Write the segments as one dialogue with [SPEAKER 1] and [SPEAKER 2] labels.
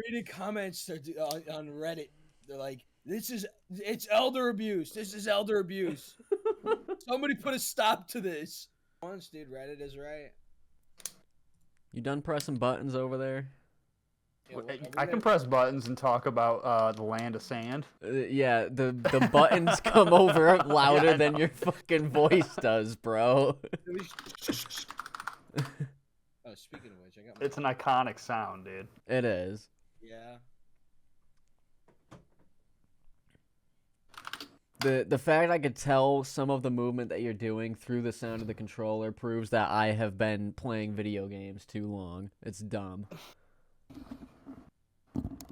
[SPEAKER 1] reading comments on Reddit. They're like, it's elder abuse. This is elder abuse. Somebody put a stop to this. Once, dude, Reddit is right.
[SPEAKER 2] You done pressing buttons over there?
[SPEAKER 1] Yeah,
[SPEAKER 3] I can press buttons and talk about the land of sand.
[SPEAKER 2] Yeah, the buttons come over louder than your fucking voice does, bro.
[SPEAKER 1] Oh, speaking of which, I got.
[SPEAKER 3] It's an iconic sound, dude.
[SPEAKER 2] It is.
[SPEAKER 1] Yeah.
[SPEAKER 2] The fact I could tell some of the movement that you're doing through the sound of the controller proves that I have been playing video games too long. It's dumb.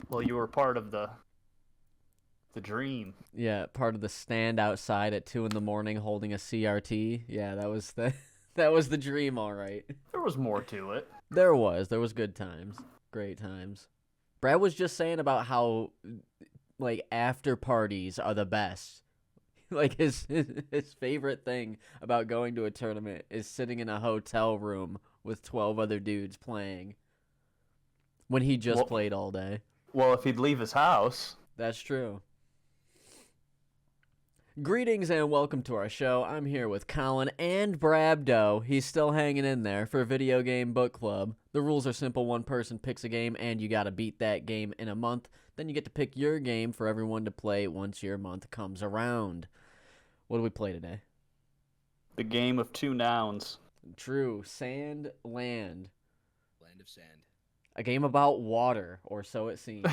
[SPEAKER 3] Well, you were part of the dream.
[SPEAKER 2] Yeah, part of the stand outside at 2 a.m. holding a CRT. Yeah, that was the dream, all right.
[SPEAKER 3] There was more to it.
[SPEAKER 2] There was good times, great times. Brad was just saying about how like after parties are the best. Like his favorite thing about going to a tournament is sitting in a hotel room with 12 other dudes playing when he just played all day.
[SPEAKER 3] Well, if he'd leave his house.
[SPEAKER 2] That's true. Greetings and welcome to our show. I'm here with Colin and Brabdo. He's still hanging in there for Video Game Book Club. The rules are simple. One person picks a game and you gotta beat that game in a month. Then you get to pick your game for everyone to play once your month comes around. What do we play today?
[SPEAKER 3] The game of two nouns.
[SPEAKER 2] True. Sand, land.
[SPEAKER 1] Land of sand.
[SPEAKER 2] A game about water, or so it seems.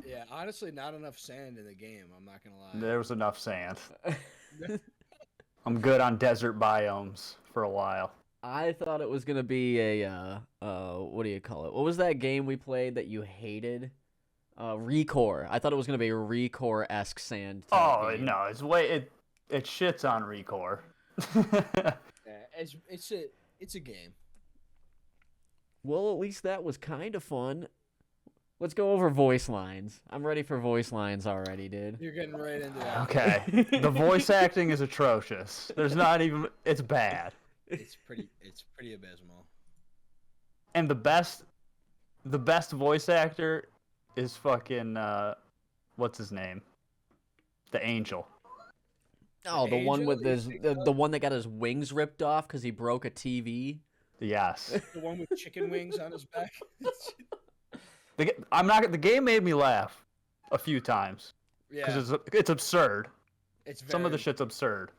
[SPEAKER 1] Yeah, honestly, not enough sand in the game. I'm not gonna lie.
[SPEAKER 3] There was enough sand. I'm good on desert biomes for a while.
[SPEAKER 2] I thought it was gonna be a what do you call it? What was that game we played that you hated? Recore. I thought it was gonna be a Recore-esque sand.
[SPEAKER 3] Oh
[SPEAKER 2] game.
[SPEAKER 3] no, it shits on Recore.
[SPEAKER 1] Yeah, it's a game.
[SPEAKER 2] Well, at least that was kind of fun. Let's go over voice lines. I'm ready for voice lines already, dude.
[SPEAKER 1] You're getting right into that.
[SPEAKER 3] Okay, the voice acting is atrocious. There's not even. It's bad.
[SPEAKER 1] It's pretty abysmal.
[SPEAKER 3] And the best voice actor is fucking what's his name? The Angel.
[SPEAKER 2] Oh, the one with
[SPEAKER 1] Angel?
[SPEAKER 2] the one that got his wings ripped off because he broke a TV.
[SPEAKER 3] Yes.
[SPEAKER 1] The one with chicken wings on his back.
[SPEAKER 3] The game made me laugh a few times
[SPEAKER 1] Yeah,
[SPEAKER 3] because it's absurd.
[SPEAKER 1] it's
[SPEAKER 3] Some of the shit's absurd.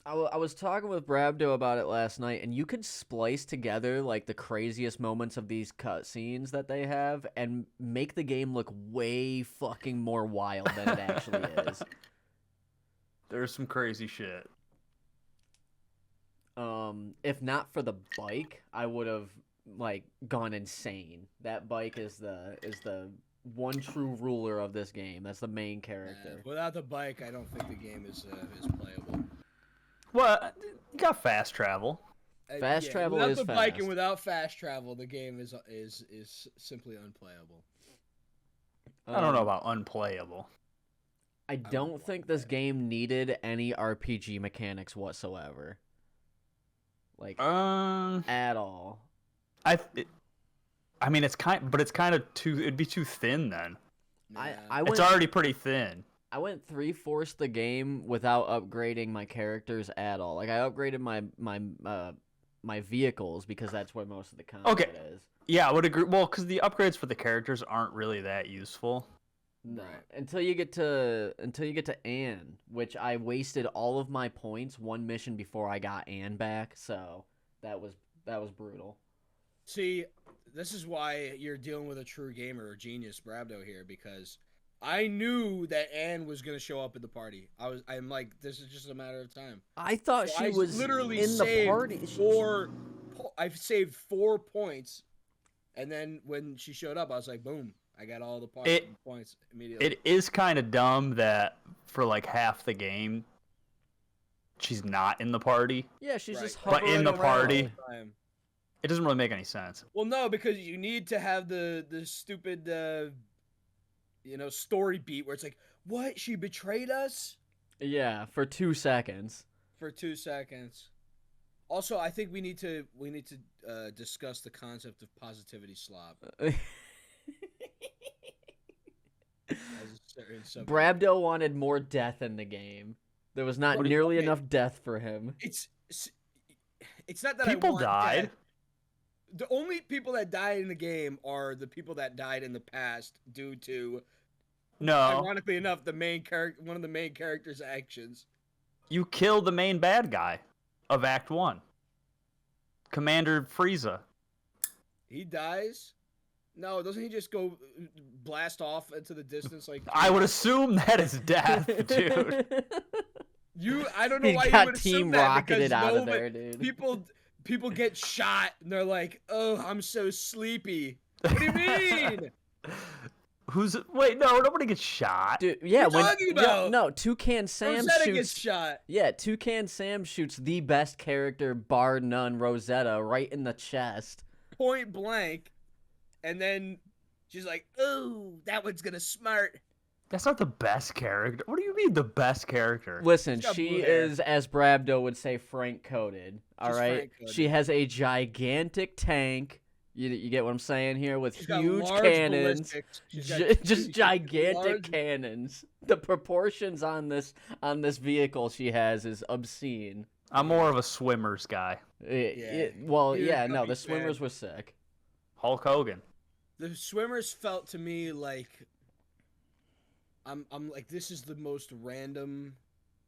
[SPEAKER 2] I was talking with Brabdo about it last night, and you could splice together like the craziest moments of these cutscenes that they have, and make the game look way fucking more wild than it actually is.
[SPEAKER 3] There's some crazy shit.
[SPEAKER 2] If not for the bike, I would have like gone insane. That bike is the one true ruler of this game. That's the main character.
[SPEAKER 1] Without the bike, I don't think the game is playable.
[SPEAKER 3] Well, you got fast travel.
[SPEAKER 2] Fast travel
[SPEAKER 1] without
[SPEAKER 2] is
[SPEAKER 1] the bike and
[SPEAKER 2] fast.
[SPEAKER 1] without fast travel, the game is simply unplayable.
[SPEAKER 3] I don't know about unplayable.
[SPEAKER 2] I don't think this game needed any RPG mechanics whatsoever. Like at all.
[SPEAKER 3] I mean, it's kind of too. It'd be too thin then. It's already pretty thin.
[SPEAKER 2] I went 3/4 the game without upgrading my characters at all. Like I upgraded my vehicles because that's where most of the content is.
[SPEAKER 3] Yeah, I would agree. Well, because the upgrades for the characters aren't really that useful.
[SPEAKER 2] No,
[SPEAKER 1] Right.
[SPEAKER 2] until you get to Anne, which I wasted all of my points one mission before I got Anne back. So that was brutal.
[SPEAKER 1] See, this is why you're dealing with a true gamer or genius, Brabdo here, because I knew that Anne was gonna show up at the party. I'm like, this is just a matter of time.
[SPEAKER 2] I thought
[SPEAKER 1] So
[SPEAKER 2] she
[SPEAKER 1] I
[SPEAKER 2] was
[SPEAKER 1] literally
[SPEAKER 2] in the
[SPEAKER 1] saved
[SPEAKER 2] party.
[SPEAKER 1] I've saved 4 points, and then when she showed up, I was like, boom, I got all the points immediately.
[SPEAKER 3] It is kind of dumb that for like half the game, she's not in the party.
[SPEAKER 2] Yeah, she's just
[SPEAKER 3] But
[SPEAKER 2] hovering
[SPEAKER 3] in the
[SPEAKER 2] around.
[SPEAKER 3] party, it doesn't really make any sense.
[SPEAKER 1] Well, no, because you need to have the stupid, story beat where it's like, what? She betrayed us
[SPEAKER 2] Yeah, for 2 seconds.
[SPEAKER 1] for 2 seconds. Also, I think we need to discuss the concept of positivity slob.
[SPEAKER 2] Brabdo wanted more death in the game. There was not nearly enough death for him.
[SPEAKER 1] It's not that
[SPEAKER 3] people
[SPEAKER 1] I want
[SPEAKER 3] died.
[SPEAKER 1] Death. The only people that died in the game are the people that died in the past due to, ironically enough, one of the main character's actions.
[SPEAKER 3] You killed the main bad guy of Act 1. Commander Frieza.
[SPEAKER 1] He dies? No, doesn't he just go blast off into the distance like...
[SPEAKER 3] I would assume that is death, dude.
[SPEAKER 1] I don't know why you would assume that, because
[SPEAKER 2] out of there, dude.
[SPEAKER 1] People get shot and they're like, "Oh, I'm so sleepy." What do you mean?
[SPEAKER 3] Wait, no, nobody gets shot.
[SPEAKER 2] Dude, yeah,
[SPEAKER 1] what are you talking about?
[SPEAKER 2] No, Toucan Sam
[SPEAKER 1] Rosetta
[SPEAKER 2] shoots.
[SPEAKER 1] Gets shot.
[SPEAKER 2] Yeah, Toucan Sam shoots the best character, bar none, Rosetta, right in the chest.
[SPEAKER 1] Point blank. And then she's like, "Oh, that one's gonna smart."
[SPEAKER 3] That's not the best character. What do you mean the best character?
[SPEAKER 2] Listen, she is, as Brabdo would say, Frank-coded. All right, she has a gigantic tank. You get what I'm saying here, with huge cannons, just gigantic cannons. The proportions on this vehicle she has is obscene.
[SPEAKER 3] I'm more of a swimmers guy.
[SPEAKER 2] The swimmers were sick.
[SPEAKER 3] Hulk Hogan.
[SPEAKER 1] The swimmers felt to me like I'm like, this is the most random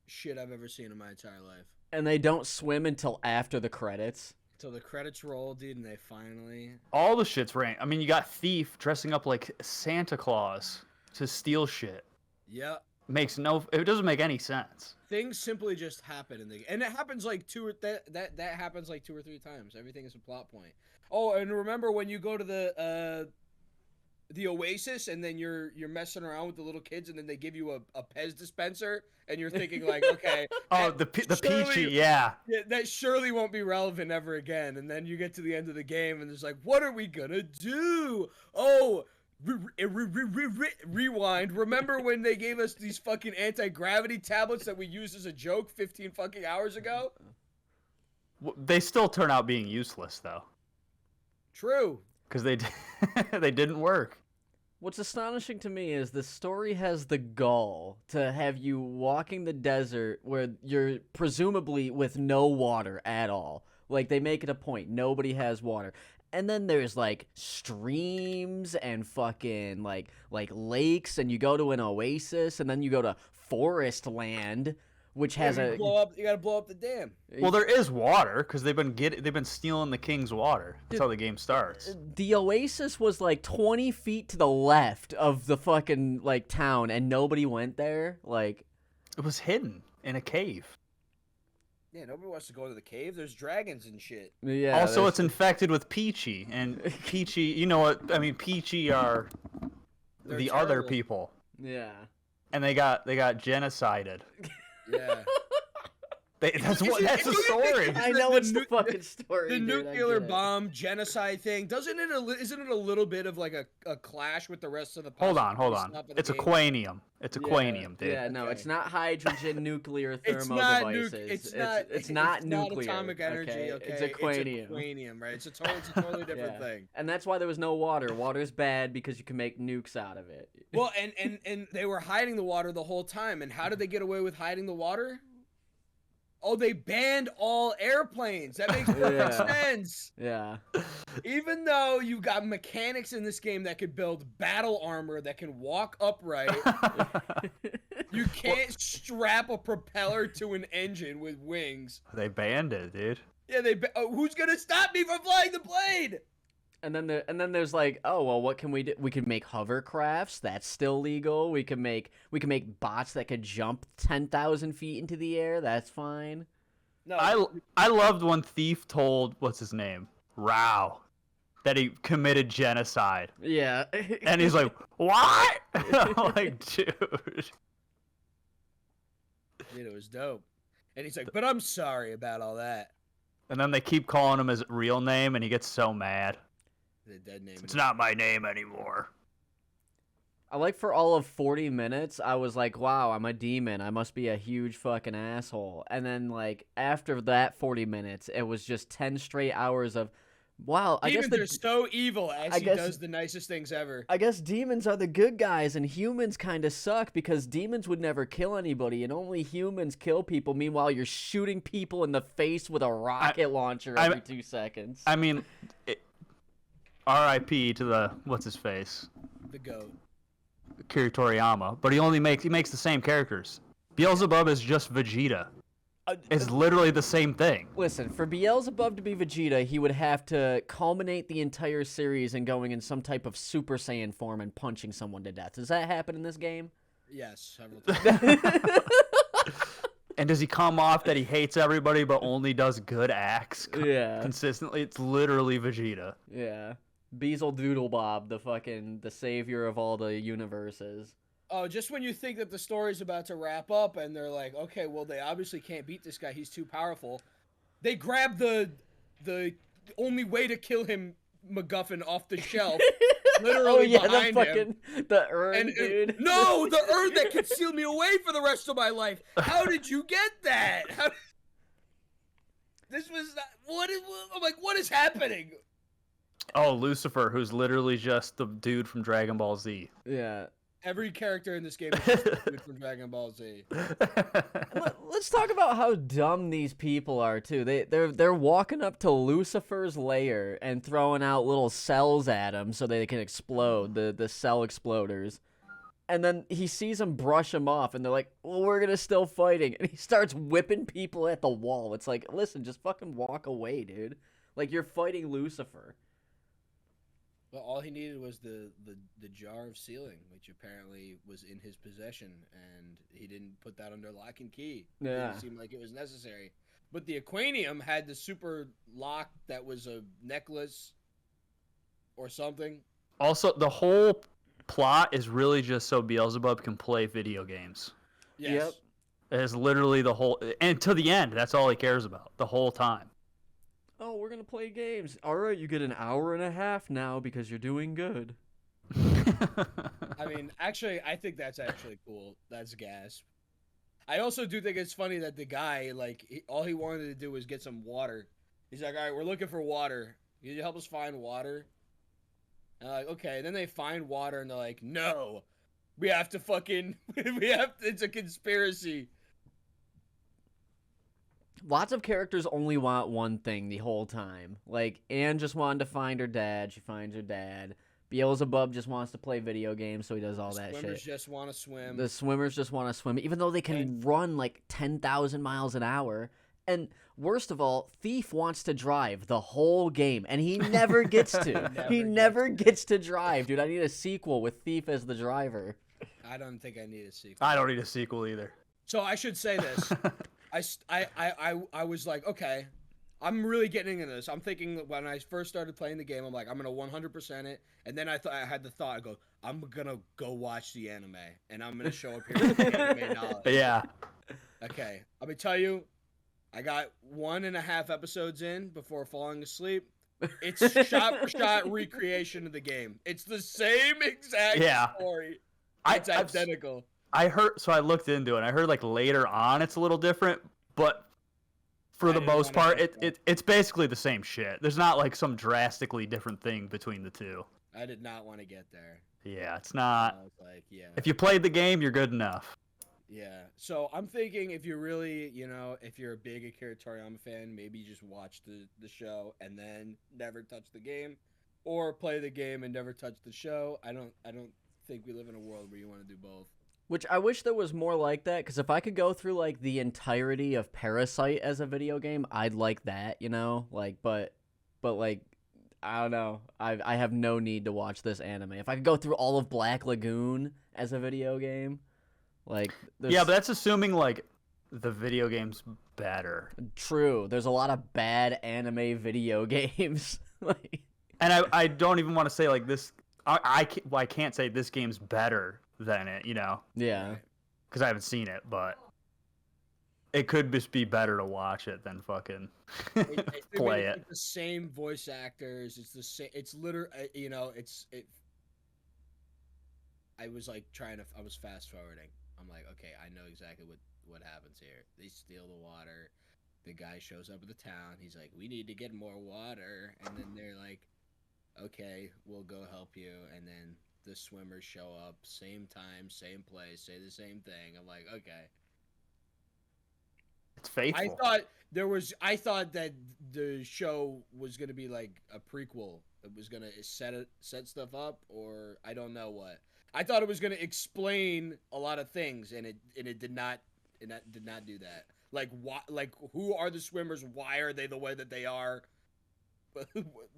[SPEAKER 1] shit I've ever seen in my entire life.
[SPEAKER 2] And they don't swim until after the credits.
[SPEAKER 1] Until the credits roll, dude, and they finally...
[SPEAKER 3] All the shit's random. I mean, you got Thief dressing up like Santa Claus to steal shit.
[SPEAKER 1] Yeah.
[SPEAKER 3] It doesn't make any sense.
[SPEAKER 1] Things simply just happen and it happens like that happens like 2 or 3 times. Everything is a plot point. Oh, and remember when you go to the Oasis and then you're messing around with the little kids and then they give you a Pez dispenser and you're thinking like, okay.
[SPEAKER 3] The Peachy, yeah.
[SPEAKER 1] That surely won't be relevant ever again. And then you get to the end of the game and it's like, what are we gonna do? Oh, rewind. Remember when they gave us these fucking anti-gravity tablets that we used as a joke 15 fucking hours ago?
[SPEAKER 3] They still turn out being useless though.
[SPEAKER 1] True.
[SPEAKER 3] Because they didn't work.
[SPEAKER 2] What's astonishing to me is the story has the gall to have you walking the desert where you're presumably with no water at all. Like, they make it a point. Nobody has water. And then there's, like, streams and fucking, like lakes, and you go to an oasis, and then you go to forest land, which has
[SPEAKER 1] you gotta blow up the dam.
[SPEAKER 3] Well, there is water because they've been stealing the king's water. That's how the game starts.
[SPEAKER 2] The oasis was like 20 feet to the left of the fucking like town, and nobody went there. Like,
[SPEAKER 3] it was hidden in a cave.
[SPEAKER 1] Yeah, nobody wants to go to the cave. There's dragons and shit.
[SPEAKER 2] Yeah.
[SPEAKER 3] Also, it's infected with Peachy, and Peachy. You know what? I mean, Peachy are the other people.
[SPEAKER 2] Yeah.
[SPEAKER 3] And they got genocided.
[SPEAKER 1] Yeah.
[SPEAKER 3] That's the story.
[SPEAKER 2] I know it's the fucking story.
[SPEAKER 1] The nuclear bomb genocide thing isn't it a little bit of like a clash with the rest of the?
[SPEAKER 3] Hold on. It's Aquanium. It's Aquanium, dude.
[SPEAKER 2] Yeah, no,
[SPEAKER 1] okay.
[SPEAKER 2] It's not hydrogen nuclear thermo devices.
[SPEAKER 1] It's
[SPEAKER 2] not
[SPEAKER 1] not
[SPEAKER 2] nuclear.
[SPEAKER 1] Atomic energy. Okay?
[SPEAKER 2] It's Aquanium.
[SPEAKER 1] It's Aquanium, right? It's a totally different thing.
[SPEAKER 2] And that's why there was no water. Water's bad because you can make nukes out of it.
[SPEAKER 1] Well, and they were hiding the water the whole time. And how did they get away with hiding the water? Oh, they banned all airplanes. That makes perfect sense.
[SPEAKER 2] Yeah.
[SPEAKER 1] Even though you got mechanics in this game that could build battle armor that can walk upright, you can't strap a propeller to an engine with wings.
[SPEAKER 3] They banned it, dude.
[SPEAKER 1] Yeah, who's gonna stop me from flying the blade?
[SPEAKER 2] And then there's like, oh well, what can we do? We can make hovercrafts. That's still legal. We can make bots that could jump 10,000 feet into the air. That's fine.
[SPEAKER 3] No, I loved when Thief told what's his name, Rao, that he committed genocide.
[SPEAKER 2] Yeah.
[SPEAKER 3] And he's like, what? I'm like, dude,
[SPEAKER 1] it was dope. And he's like, but I'm sorry about all that.
[SPEAKER 3] And then they keep calling him his real name, and he gets so mad.
[SPEAKER 1] The dead name.
[SPEAKER 3] It's not my name anymore.
[SPEAKER 2] I like for all of 40 minutes, I was like, wow, I'm a demon. I must be a huge fucking asshole. And then, like, after that 40 minutes, it was just 10 straight hours of, wow, I guess
[SPEAKER 1] Demons are so evil as he does the nicest things ever.
[SPEAKER 2] I guess demons are the good guys, and humans kind of suck because demons would never kill anybody, and only humans kill people. Meanwhile, you're shooting people in the face with a rocket launcher every 2 seconds.
[SPEAKER 3] I mean, R.I.P. to the what's-his-face?
[SPEAKER 1] The GOAT.
[SPEAKER 3] Akira Toriyama, but he makes the same characters. Beelzebub is just Vegeta. It's literally the same thing.
[SPEAKER 2] Listen, for Beelzebub to be Vegeta, he would have to culminate the entire series in going in some type of Super Saiyan form and punching someone to death. Does that happen in this game?
[SPEAKER 1] Yes, several times.
[SPEAKER 3] And does he come off that he hates everybody but only does good acts consistently? It's literally Vegeta.
[SPEAKER 2] Yeah. Beelzebub, the savior of all the universes.
[SPEAKER 1] Oh, just when you think that the story's about to wrap up and they're like, okay, well, they obviously can't beat this guy. He's too powerful. They grab the only way to kill him MacGuffin off the shelf. Literally behind him.
[SPEAKER 2] The urn, dude.
[SPEAKER 1] No, the urn that could seal me away for the rest of my life. How did you get that? This was not, I'm like, what is happening?
[SPEAKER 3] Oh, Lucifer, who's literally just the dude from Dragon Ball Z.
[SPEAKER 2] Yeah.
[SPEAKER 1] Every character in this game is just the dude from Dragon Ball Z.
[SPEAKER 2] Let's talk about how dumb these people are too. They're walking up to Lucifer's lair and throwing out little cells at him so they can explode, the cell exploders. And then he sees them brush him off, and they're like, well, we're gonna still fighting. And he starts whipping people at the wall. It's like, listen, just fucking walk away, dude. Like, you're fighting Lucifer.
[SPEAKER 1] Well, all he needed was the jar of sealing, which apparently was in his possession, and he didn't put that under lock and key.
[SPEAKER 2] Yeah.
[SPEAKER 1] It didn't seem like it was necessary. But the Aquanium had the super lock that was a necklace or something.
[SPEAKER 3] Also, the whole plot is really just so Beelzebub can play video games.
[SPEAKER 1] Yes.
[SPEAKER 2] Yep.
[SPEAKER 3] It's literally the whole... And to the end, that's all he cares about, the whole time.
[SPEAKER 2] Oh, we're gonna play games. All right, you get an hour and a half now because you're doing good.
[SPEAKER 1] I mean, actually, I think that's actually cool. That's gas. I also do think it's funny that the guy, like, all he wanted to do was get some water. He's like, all right, we're looking for water. Can you help us find water? And I'm like, okay. And then they find water, and they're like, no. We have to fucking... it's a conspiracy.
[SPEAKER 2] Lots of characters only want one thing the whole time. Like, Anne just wanted to find her dad. She finds her dad. Beelzebub just wants to play video games, so he does all that shit.
[SPEAKER 1] Swimmers just want to swim.
[SPEAKER 2] The swimmers just want to swim, even though they can run like 10,000 miles an hour. And worst of all, Thief wants to drive the whole game, and he never gets to. He never gets to drive, dude. I need a sequel with Thief as the driver.
[SPEAKER 1] I don't think I need a sequel.
[SPEAKER 3] I don't need a sequel either.
[SPEAKER 1] So I should say this. I was like, okay, I'm really getting into this. I'm thinking that when I first started playing the game, I'm like, I'm gonna 100% it. And then I had the thought, I go, I'm gonna go watch the anime, and I'm gonna show up here with anime knowledge.
[SPEAKER 3] Yeah.
[SPEAKER 1] Okay, I'm gonna tell you, I got 1.5 episodes in before falling asleep. It's shot for shot recreation of the game. It's the same exact story. It's identical.
[SPEAKER 3] I heard, so I looked into it, and I heard like later on it's a little different, but for the most part, it's basically the same shit. There's not like some drastically different thing between the two.
[SPEAKER 1] I did not want to get there.
[SPEAKER 3] Yeah, it's not.
[SPEAKER 1] I was like, yeah.
[SPEAKER 3] If you played the game, you're good enough.
[SPEAKER 1] Yeah. So I'm thinking if you're really, if you're a big Akira Toriyama fan, maybe you just watch the show and then never touch the game, or play the game and never touch the show. I don't think we live in a world where you want to do both.
[SPEAKER 2] Which I wish there was more like that, because if I could go through like the entirety of Parasite as a video game, I'd like that, like, but like, I don't know. I have no need to watch this anime. If I could go through all of Black Lagoon as a video game, like,
[SPEAKER 3] yeah, but that's assuming like the video game's better.
[SPEAKER 2] True. There's a lot of bad anime video games.
[SPEAKER 3] And I don't even want to say like this. I can't say this game's better than it,
[SPEAKER 2] Yeah.
[SPEAKER 3] Because I haven't seen it, but it could just be better to watch it than fucking play it.
[SPEAKER 1] It's the same voice actors. It's the same. It's literally, I was like I was fast forwarding. I'm like, okay, I know exactly what happens here. They steal the water. The guy shows up at the town. He's like, we need to get more water, and then they're like, okay, we'll go help you, and then the swimmers show up, same time, same place, say the same thing. I'm like, okay.
[SPEAKER 3] It's faithful.
[SPEAKER 1] I thought that the show was gonna be like a prequel. It was gonna set stuff up, or I don't know what. I thought it was gonna explain a lot of things, and it did not. It did not do that. Like who are the swimmers? Why are they the way that they are?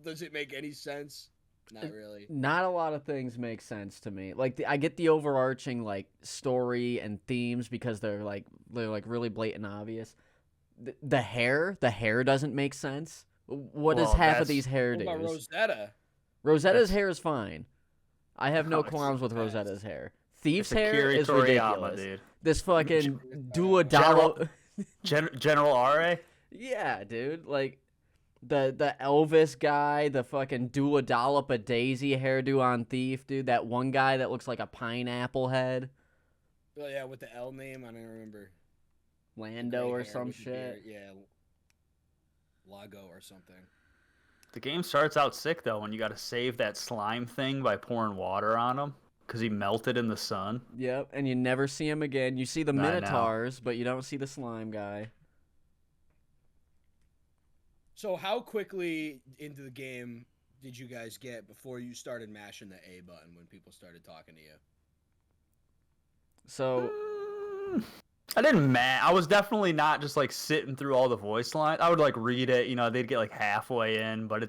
[SPEAKER 1] Does it make any sense? Not really.
[SPEAKER 2] Not a lot of things make sense to me. Like I get the overarching like story and themes because they're like really blatant obvious. The hair doesn't make sense. What is half of these
[SPEAKER 1] What
[SPEAKER 2] hairdos?
[SPEAKER 1] about Rosetta?
[SPEAKER 2] Rosetta's hair is fine. I have no
[SPEAKER 3] it's
[SPEAKER 2] qualms with
[SPEAKER 1] fast.
[SPEAKER 2] Rosetta's hair. Thief's
[SPEAKER 3] It's
[SPEAKER 2] hair
[SPEAKER 3] Akira
[SPEAKER 2] is
[SPEAKER 3] Toriyama,
[SPEAKER 2] ridiculous.
[SPEAKER 3] dude.
[SPEAKER 2] This fucking Duodalo.
[SPEAKER 3] General Ra.
[SPEAKER 2] Yeah, dude. Like the Elvis guy, the fucking do a dollop a daisy hairdo on Thief, dude. That one guy that looks like a pineapple head.
[SPEAKER 1] Oh yeah, with the L name, I don't remember.
[SPEAKER 2] Lando
[SPEAKER 1] Gray
[SPEAKER 2] or
[SPEAKER 1] hair
[SPEAKER 2] some
[SPEAKER 1] with the
[SPEAKER 2] shit.
[SPEAKER 1] beard, yeah. Lago or something.
[SPEAKER 3] The game starts out sick though when you got to save that slime thing by pouring water on him because he melted in the sun.
[SPEAKER 2] Yep, and you never see him again. You see the
[SPEAKER 3] I know.
[SPEAKER 2] Minotaurs, but you don't see the slime guy.
[SPEAKER 1] So how quickly into the game did you guys get before you started mashing the A button when people started talking to you?
[SPEAKER 2] So
[SPEAKER 3] I didn't I was definitely not just like sitting through all the voice lines. I would like read it, they'd get like halfway in, but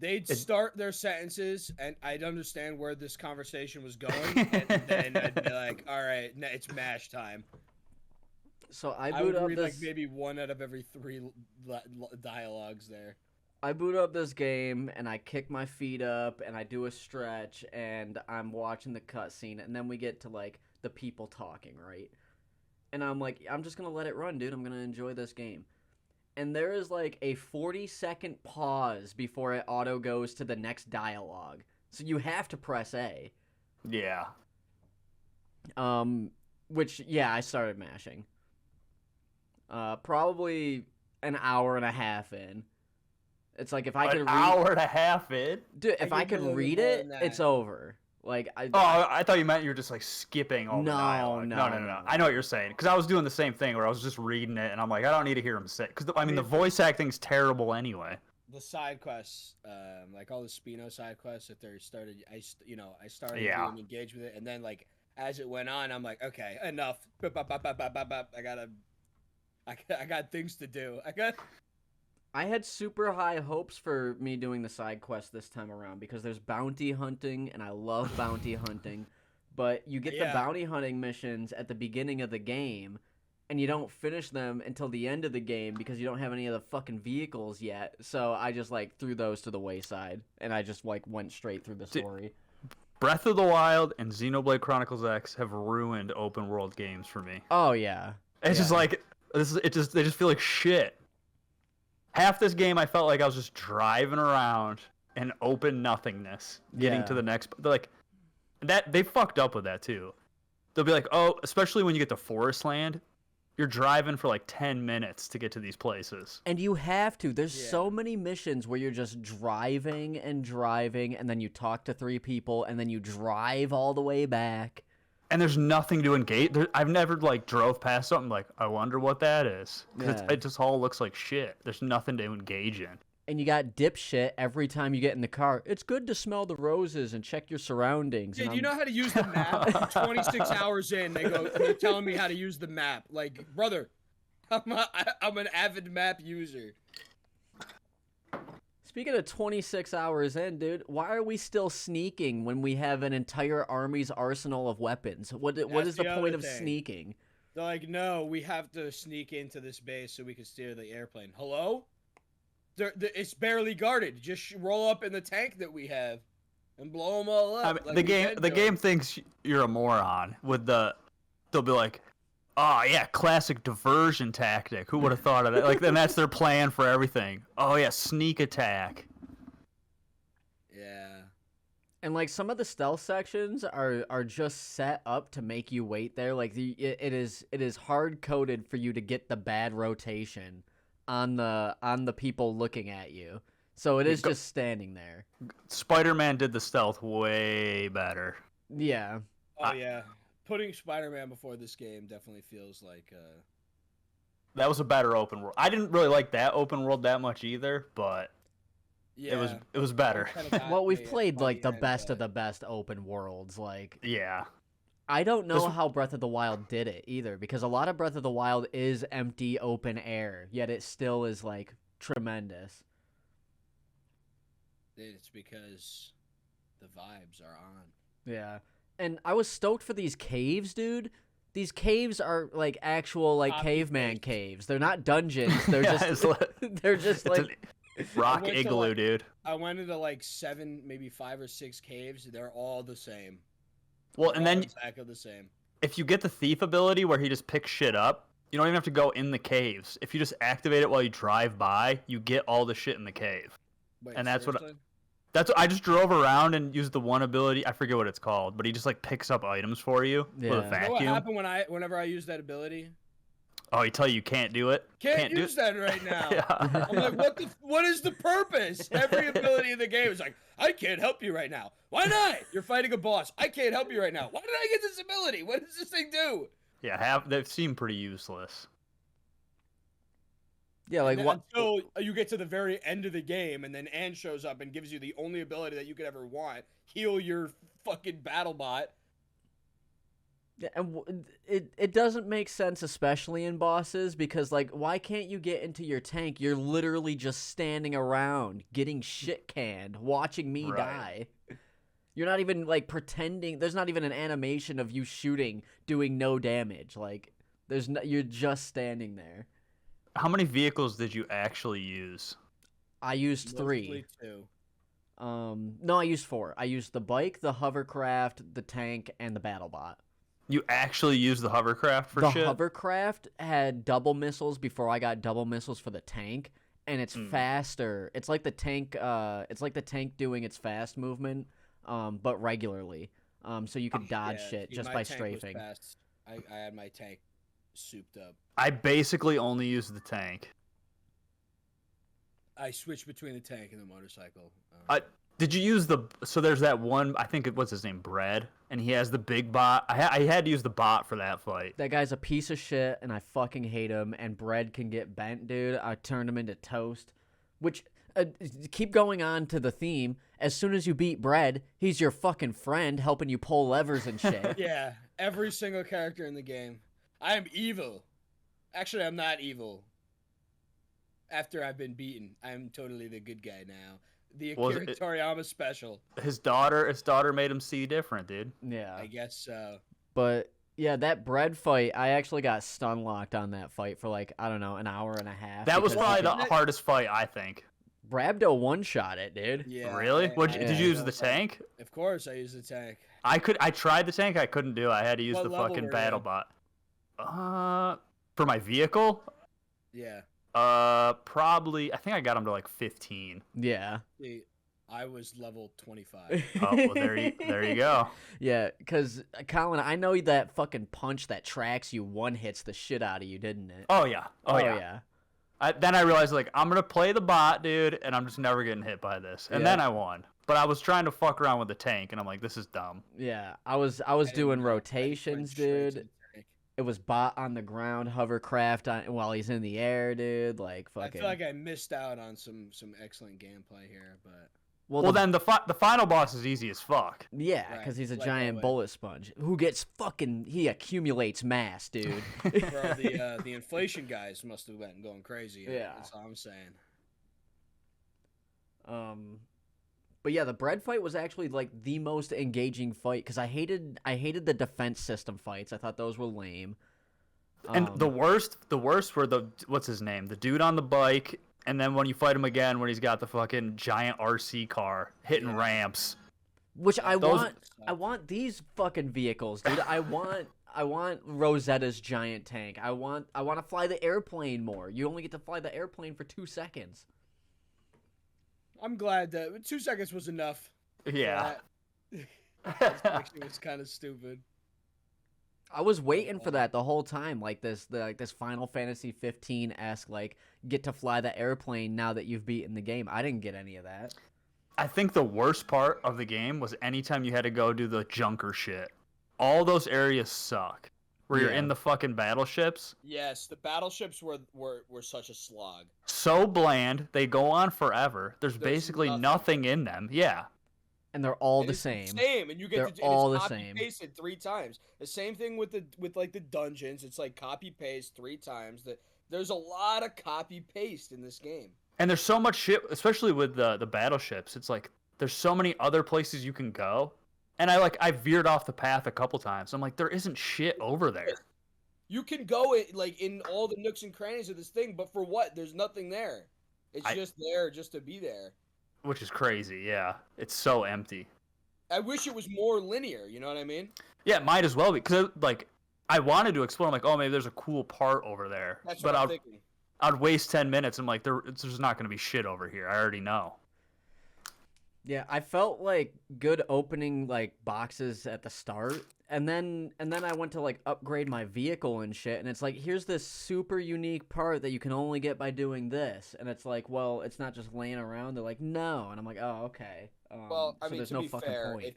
[SPEAKER 1] They'd start their sentences, and I'd understand where this conversation was going, and then I'd be like, all right, it's mash time.
[SPEAKER 2] I
[SPEAKER 1] I
[SPEAKER 2] boot
[SPEAKER 1] would
[SPEAKER 2] up
[SPEAKER 1] read
[SPEAKER 2] this.
[SPEAKER 1] like maybe one out of every three dialogues there.
[SPEAKER 2] I boot up this game and I kick my feet up and I do a stretch and I'm watching the cutscene and then we get to like the people talking, right? And I'm like, I'm just gonna let it run, dude. I'm gonna enjoy this game. And there is like a 40-second pause before it auto goes to the next dialogue. So you have to press A.
[SPEAKER 3] yeah.
[SPEAKER 2] Which yeah, I started mashing. Probably an hour and a half in. It's like if I could
[SPEAKER 3] An
[SPEAKER 2] read,
[SPEAKER 3] hour and a half in.
[SPEAKER 2] dude, if I
[SPEAKER 1] give you a
[SPEAKER 2] could
[SPEAKER 1] little
[SPEAKER 2] read
[SPEAKER 1] bit more
[SPEAKER 2] it,
[SPEAKER 1] than
[SPEAKER 2] it's
[SPEAKER 1] that.
[SPEAKER 2] over. Like
[SPEAKER 3] Oh, I thought you meant you were just like skipping all the
[SPEAKER 2] No,
[SPEAKER 3] dialogue.
[SPEAKER 2] no,
[SPEAKER 3] No.
[SPEAKER 2] no.
[SPEAKER 3] I know what you're saying because I was doing the same thing where I was just reading it and I'm like, I don't need to hear him say because I mean the voice acting's terrible anyway.
[SPEAKER 1] The side quests, like all the Spino side quests, that they started, I started
[SPEAKER 3] Yeah.
[SPEAKER 1] being engaged with it, and then like as it went on, I'm like, okay, enough. I got things to do.
[SPEAKER 2] I had super high hopes for me doing the side quest this time around because there's bounty hunting and I love bounty hunting, but you get the
[SPEAKER 1] Yeah.
[SPEAKER 2] bounty hunting missions at the beginning of the game and you don't finish them until the end of the game because you don't have any of the fucking vehicles yet. So I just like threw those to the wayside and I just like went straight through the story.
[SPEAKER 3] Breath of the Wild and Xenoblade Chronicles X have ruined open world games for me.
[SPEAKER 2] Oh yeah.
[SPEAKER 3] It's just
[SPEAKER 2] Yeah.
[SPEAKER 3] like they just feel like shit. Half this game I felt like I was just driving around in open nothingness, getting
[SPEAKER 2] Yeah.
[SPEAKER 3] to the next like that they fucked up with that too. They'll be like, "Oh, especially when you get to Forest Land, you're driving for like 10 minutes to get to these places."
[SPEAKER 2] And you have to. There's
[SPEAKER 1] Yeah.
[SPEAKER 2] so many missions where you're just driving and driving, and then you talk to 3 people, and then you drive all the way back.
[SPEAKER 3] And there's nothing to engage. I've never like drove past something like, I wonder what that is. 'Cause
[SPEAKER 2] Yeah.
[SPEAKER 3] it just all looks like shit. There's nothing to engage in.
[SPEAKER 2] And you got dipshit every time you get in the car. It's good to smell the roses and check your surroundings.
[SPEAKER 1] Dude,
[SPEAKER 2] and
[SPEAKER 1] you know how to use the map? 26 hours in, they're telling me how to use the map. Like, brother, I'm an avid map user.
[SPEAKER 2] Speaking of 26 hours in, dude, why are we still sneaking when we have an entire army's arsenal of weapons? What
[SPEAKER 1] That's
[SPEAKER 2] is the
[SPEAKER 1] the
[SPEAKER 2] point
[SPEAKER 1] other
[SPEAKER 2] of
[SPEAKER 1] thing.
[SPEAKER 2] sneaking?
[SPEAKER 1] They're like, no, we have to sneak into this base so we can steer the airplane. Hello? It's barely guarded. Just roll up in the tank that we have and blow them all up.
[SPEAKER 3] I mean,
[SPEAKER 1] like
[SPEAKER 3] the
[SPEAKER 1] we've
[SPEAKER 3] game
[SPEAKER 1] been
[SPEAKER 3] the
[SPEAKER 1] doing.
[SPEAKER 3] game thinks you're a moron with they'll be like, "Oh yeah, classic diversion tactic. Who would have thought of that?" Like then that's their plan for everything. Oh yeah, sneak attack.
[SPEAKER 1] Yeah.
[SPEAKER 2] And like some of the stealth sections are just set up to make you wait there. Like it is hard coded for you to get the bad rotation on the people looking at you. So it is just standing there.
[SPEAKER 3] Spider-Man did the stealth way better.
[SPEAKER 2] Yeah.
[SPEAKER 1] Oh yeah, putting Spider-Man before this game definitely feels like.
[SPEAKER 3] That was a better open world. I didn't really like that open world that much either, but
[SPEAKER 1] Yeah,
[SPEAKER 3] it was better.
[SPEAKER 2] Well, we've played like the best of the best open worlds. Like
[SPEAKER 3] Yeah.
[SPEAKER 2] I don't know how Breath of the Wild did it either, because a lot of Breath of the Wild is empty open air, yet it still is like tremendous.
[SPEAKER 1] It's because the vibes are on.
[SPEAKER 2] Yeah. And I was stoked for these caves, dude. These caves are like actual like
[SPEAKER 1] Copy
[SPEAKER 2] caveman
[SPEAKER 1] paste.
[SPEAKER 2] caves. They're not dungeons. They're
[SPEAKER 3] Yeah,
[SPEAKER 2] just they're just
[SPEAKER 3] It's
[SPEAKER 2] like
[SPEAKER 3] a rock
[SPEAKER 1] I went to,
[SPEAKER 3] igloo,
[SPEAKER 1] like-
[SPEAKER 3] dude.
[SPEAKER 1] I went into like 7, maybe 5 or 6 caves. They're all the same.
[SPEAKER 3] Well, and
[SPEAKER 1] They're all
[SPEAKER 3] then
[SPEAKER 1] exactly the same.
[SPEAKER 3] if you get the thief ability where he just picks shit up, you don't even have to go in the caves. If you just activate it while you drive by, you get all the shit in the cave.
[SPEAKER 1] Wait,
[SPEAKER 3] And that's what-
[SPEAKER 1] seriously?
[SPEAKER 3] That's what I just drove around and used the one ability. I forget what it's called, but he just like picks up items for you with
[SPEAKER 2] Yeah.
[SPEAKER 3] a
[SPEAKER 2] You know
[SPEAKER 1] You know what
[SPEAKER 3] vacuum.
[SPEAKER 1] happened whenever I used that ability?
[SPEAKER 3] Oh, he tell you can't do it.
[SPEAKER 1] Can't
[SPEAKER 3] do
[SPEAKER 1] use that right now.
[SPEAKER 3] Yeah.
[SPEAKER 1] I'm like, what is the purpose? Every ability in the game is like, I can't help you right now. Why not? You're fighting a boss. I can't help you right now. Why did I get this ability? What does this thing do?
[SPEAKER 3] Yeah, they seem pretty useless.
[SPEAKER 2] yeah, like
[SPEAKER 1] And
[SPEAKER 2] what
[SPEAKER 1] until you get to the very end of the game, and then Anne shows up and gives you the only ability that you could ever want: heal your fucking battle bot.
[SPEAKER 2] Yeah, and it doesn't make sense, especially in bosses, because like, why can't you get into your tank? You're literally just standing around getting shit canned, watching me
[SPEAKER 3] Right.
[SPEAKER 2] die. You're not even like pretending. There's not even an animation of you shooting, doing no damage. Like, you're just standing there.
[SPEAKER 3] How many vehicles did you actually use?
[SPEAKER 2] I used 3.
[SPEAKER 1] Mostly 2.
[SPEAKER 2] No, I used 4. I used the bike, the hovercraft, the tank, and the battle bot.
[SPEAKER 3] You actually used the hovercraft for
[SPEAKER 2] The
[SPEAKER 3] shit?
[SPEAKER 2] hovercraft had double missiles before I got double missiles for the tank, and it's faster. It's like the tank. It's like the tank doing its fast movement, but regularly. So you could dodge
[SPEAKER 1] Yeah,
[SPEAKER 2] shit
[SPEAKER 1] see,
[SPEAKER 2] just
[SPEAKER 1] my
[SPEAKER 2] by
[SPEAKER 1] tank was
[SPEAKER 2] strafing.
[SPEAKER 1] fast. I had my tank souped up.
[SPEAKER 3] I basically only used the tank.
[SPEAKER 1] I switched between the tank and the motorcycle.
[SPEAKER 3] Did you use the... So there's that one, I think, what's his name? Bread? And he has the big bot. I had to use the bot for that fight.
[SPEAKER 2] That guy's a piece of shit, and I fucking hate him. And bread can get bent, dude. I turned him into toast. Which, keep going on to the theme. As soon as you beat Bread, he's your fucking friend, helping you pull levers and shit.
[SPEAKER 1] Yeah, every single character in the game. I am evil. Actually, I'm not evil. After I've been beaten, I'm totally the good guy now. The
[SPEAKER 3] Was
[SPEAKER 1] Akira
[SPEAKER 3] it-
[SPEAKER 1] Toriyama special.
[SPEAKER 3] His daughter made him see different, dude.
[SPEAKER 2] Yeah.
[SPEAKER 1] I guess so.
[SPEAKER 2] But yeah, that Bread fight, I actually got stun locked on that fight for like, I don't know, an hour and a half.
[SPEAKER 3] That was
[SPEAKER 2] because
[SPEAKER 3] probably the
[SPEAKER 1] Isn't it-
[SPEAKER 3] hardest fight, I think.
[SPEAKER 2] Rabdo one-shot it, dude.
[SPEAKER 1] Yeah.
[SPEAKER 3] Really? Did
[SPEAKER 2] yeah,
[SPEAKER 3] you use the tank?
[SPEAKER 1] Of course, I used the tank.
[SPEAKER 3] I tried the tank. I couldn't do it. I had to use
[SPEAKER 1] What
[SPEAKER 3] the
[SPEAKER 1] level
[SPEAKER 3] fucking
[SPEAKER 1] were
[SPEAKER 3] battle
[SPEAKER 1] you?
[SPEAKER 3] bot. For my vehicle,
[SPEAKER 1] Yeah.
[SPEAKER 3] probably. I think I got him to like 15.
[SPEAKER 2] Yeah.
[SPEAKER 1] See, I was level 25.
[SPEAKER 3] Oh, well, there you go.
[SPEAKER 2] Yeah, because, Colin, I know that fucking punch that tracks you one-hits the shit out of you, didn't it?
[SPEAKER 3] Oh yeah. Oh, yeah. Then I realized like I'm gonna play the bot, dude, and I'm just never getting hit by this. And
[SPEAKER 2] Yeah.
[SPEAKER 3] then I won. But I was trying to fuck around with the tank, and I'm like, this is dumb.
[SPEAKER 2] Yeah, I was
[SPEAKER 1] I didn't
[SPEAKER 2] doing
[SPEAKER 1] know. I
[SPEAKER 2] rotations,
[SPEAKER 1] went straight to
[SPEAKER 2] dude.
[SPEAKER 1] the tank.
[SPEAKER 2] It was bot on the ground, hovercraft on while he's in the air, dude. Like
[SPEAKER 1] I
[SPEAKER 2] fucking.
[SPEAKER 1] feel like I missed out on some excellent gameplay here, but
[SPEAKER 3] Well, then the final boss is easy as fuck.
[SPEAKER 2] yeah,
[SPEAKER 1] Right,
[SPEAKER 2] because he's a
[SPEAKER 1] like
[SPEAKER 2] giant
[SPEAKER 1] always.
[SPEAKER 2] bullet sponge who gets fucking. He accumulates mass, dude.
[SPEAKER 1] bro, the inflation guys must have been going crazy.
[SPEAKER 2] Yeah.
[SPEAKER 1] That's all I'm saying.
[SPEAKER 2] But yeah, the bread fight was actually like the most engaging fight because I hated the defense system fights. I thought those were lame.
[SPEAKER 3] And the worst were what's his name? The dude on the bike, and then when you fight him again, when he's got the fucking giant RC car hitting
[SPEAKER 1] Yeah.
[SPEAKER 3] ramps.
[SPEAKER 2] which I
[SPEAKER 3] those-
[SPEAKER 2] want these fucking vehicles, dude. I want Rosetta's giant tank. I want to fly the airplane more. You only get to fly the airplane for 2 seconds.
[SPEAKER 1] I'm glad that 2 seconds was enough. for
[SPEAKER 3] Yeah.
[SPEAKER 1] that. This actually was kind of stupid.
[SPEAKER 2] I was waiting for that the whole time, like this Final Fantasy 15-esque, like get to fly the airplane now that you've beaten the game. I didn't get any of that.
[SPEAKER 3] I think the worst part of the game was anytime you had to go do the junker shit. All those areas suck. Where you're
[SPEAKER 2] Yeah.
[SPEAKER 3] in the fucking battleships.
[SPEAKER 1] Yes, the battleships were such a slog.
[SPEAKER 3] So bland. They go on forever. There's basically
[SPEAKER 1] nothing.
[SPEAKER 3] nothing in them. Yeah.
[SPEAKER 2] And they're all
[SPEAKER 1] And
[SPEAKER 2] the
[SPEAKER 1] it's
[SPEAKER 2] same.
[SPEAKER 1] Same, and you get
[SPEAKER 2] They're
[SPEAKER 1] to,
[SPEAKER 2] all
[SPEAKER 1] and
[SPEAKER 2] the
[SPEAKER 1] it's
[SPEAKER 2] same.
[SPEAKER 1] copy pasted 3 times. The same thing with the dungeons. It's like copy paste 3 times. There's a lot of copy paste in this game.
[SPEAKER 3] And there's so much shit, especially with the battleships. It's like there's so many other places you can go. And I veered off the path a couple times. I'm like, there isn't shit over there.
[SPEAKER 1] You can go in all the nooks and crannies of this thing, but for what? There's nothing there. It's just there just to be there.
[SPEAKER 3] Which is crazy, yeah. It's so empty.
[SPEAKER 1] I wish it was more linear, you know what I mean?
[SPEAKER 3] Yeah, it might as well be. Because, I wanted to explore. I'm like, oh, maybe there's a cool part over there.
[SPEAKER 1] That's
[SPEAKER 3] but
[SPEAKER 1] what I'm thinking.
[SPEAKER 3] I'd waste 10 minutes. I'm like, there's not going to be shit over here. I already know.
[SPEAKER 2] Yeah, I felt like good opening like boxes at the start, and then I went to like upgrade my vehicle and shit, and it's like here's this super unique part that you can only get by doing this, and it's like, well, it's not just laying around. They're like, no, and I'm like, oh, okay.
[SPEAKER 1] Well, I
[SPEAKER 2] so
[SPEAKER 1] mean,
[SPEAKER 2] there's
[SPEAKER 1] to
[SPEAKER 2] no
[SPEAKER 1] be
[SPEAKER 2] fucking
[SPEAKER 1] fair,
[SPEAKER 2] point.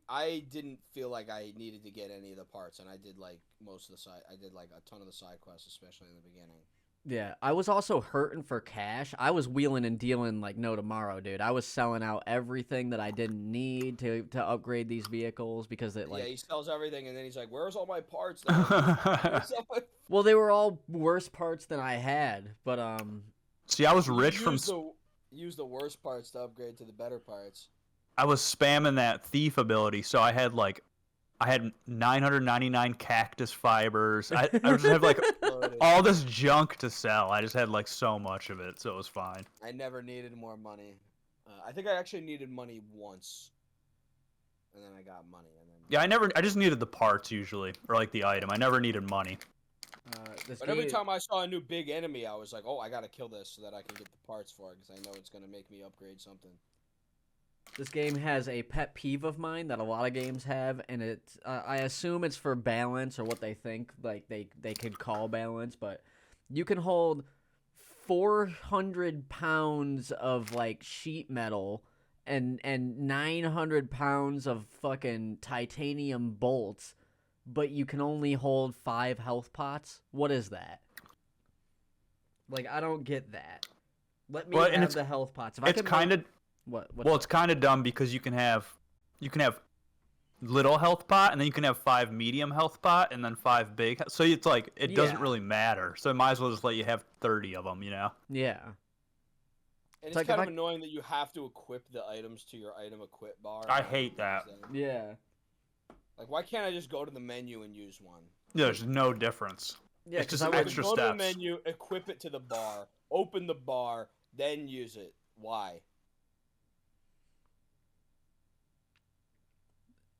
[SPEAKER 1] I didn't feel like I needed to get any of the parts, and I did like most of the side. I did like a ton of the side quests, especially in the beginning.
[SPEAKER 2] Yeah, I was also hurting for cash. I was wheeling and dealing like no tomorrow, dude. I was selling out everything that I didn't need to upgrade these vehicles because it like
[SPEAKER 1] Yeah, he sells everything, and then he's like, "Where's all my parts?" Now? Where's all my-"
[SPEAKER 2] well, they were all worse parts than I had, but
[SPEAKER 3] See, I was
[SPEAKER 1] You
[SPEAKER 3] rich from.
[SPEAKER 1] use the worst parts to upgrade to the better parts.
[SPEAKER 3] I was spamming that thief ability, so I had 999 cactus fibers. I just have like
[SPEAKER 1] Loaded.
[SPEAKER 3] all this junk to sell. I just had like so much of it, so it was fine.
[SPEAKER 1] I never needed more money. I think I actually needed money once, and then I got money, and then
[SPEAKER 3] Yeah, I just needed the parts usually, or like the item. I never needed money.
[SPEAKER 2] this
[SPEAKER 1] But every
[SPEAKER 2] game-
[SPEAKER 1] time I saw a new big enemy, I was like, "Oh, I gotta kill this so that I can get the parts for it, because I know it's gonna make me upgrade something."
[SPEAKER 2] This game has a pet peeve of mine that a lot of games have, and it's I assume it's for balance or what they think like they could call balance, but you can hold 400 pounds of like sheet metal and 900 pounds of fucking titanium bolts, but you can only hold 5 health pots. What is that? Like, I don't get that. Let me
[SPEAKER 3] Well, and
[SPEAKER 2] have
[SPEAKER 3] it's-
[SPEAKER 2] the health pots. If
[SPEAKER 3] It's kind of
[SPEAKER 2] what?
[SPEAKER 3] well, it's kind of dumb because you can have little health pot, and then you can have 5 medium health pot, and then 5 big. So it's like it doesn't
[SPEAKER 2] Yeah.
[SPEAKER 3] really matter. So it might as well just let you have 30 of them. You know?
[SPEAKER 2] Yeah.
[SPEAKER 1] And
[SPEAKER 2] It's
[SPEAKER 1] it's
[SPEAKER 2] like
[SPEAKER 1] kind
[SPEAKER 2] if
[SPEAKER 1] of annoying that you have to equip the items to your item equip bar.
[SPEAKER 3] I hate that.
[SPEAKER 2] Yeah.
[SPEAKER 1] Like, why can't I just go to the menu and use one?
[SPEAKER 3] There's no difference.
[SPEAKER 2] Yeah,
[SPEAKER 3] It's
[SPEAKER 2] 'cause
[SPEAKER 3] just
[SPEAKER 2] I
[SPEAKER 1] I
[SPEAKER 2] would-
[SPEAKER 1] would
[SPEAKER 3] extra
[SPEAKER 1] go to the
[SPEAKER 3] steps.
[SPEAKER 1] menu, equip it to the bar, open the bar, then use it. Why?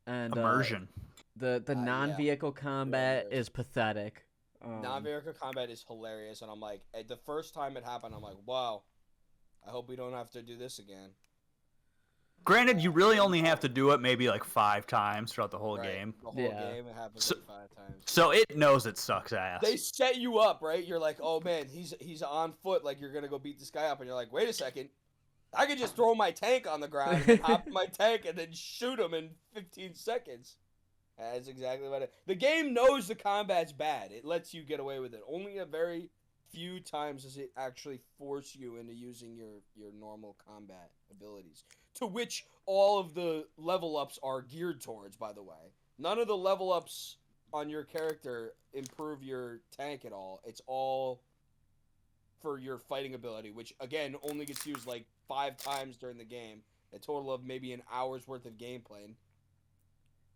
[SPEAKER 2] and
[SPEAKER 3] Immersion.
[SPEAKER 2] the
[SPEAKER 1] yeah.
[SPEAKER 2] non-vehicle combat
[SPEAKER 1] immersion.
[SPEAKER 2] is pathetic.
[SPEAKER 1] Non-vehicle combat is hilarious, and I'm like, the first time it happened, I'm like, wow, I hope we don't have to do this again.
[SPEAKER 3] Granted, you really only have to do it maybe like 5 times throughout the whole
[SPEAKER 1] Right?
[SPEAKER 3] game.
[SPEAKER 1] The whole
[SPEAKER 2] Yeah.
[SPEAKER 1] game, it happens
[SPEAKER 3] So-
[SPEAKER 1] like 5 times.
[SPEAKER 3] So it knows it sucks ass.
[SPEAKER 1] They set you up, right? You're like, oh man, he's on foot, like you're gonna go beat this guy up, and you're like, wait a second, I could just throw my tank on the ground, and hop in my tank, and then shoot him in 15 seconds. That's exactly what it. The game knows the combat's bad. It lets you get away with it. Only a very few times does it actually force you into using your normal combat abilities, to which all of the level ups are geared towards. By the way, none of the level ups on your character improve your tank at all. It's all for your fighting ability, which again only gets used like 5 times during the game. A total of maybe an hour's worth of gameplay.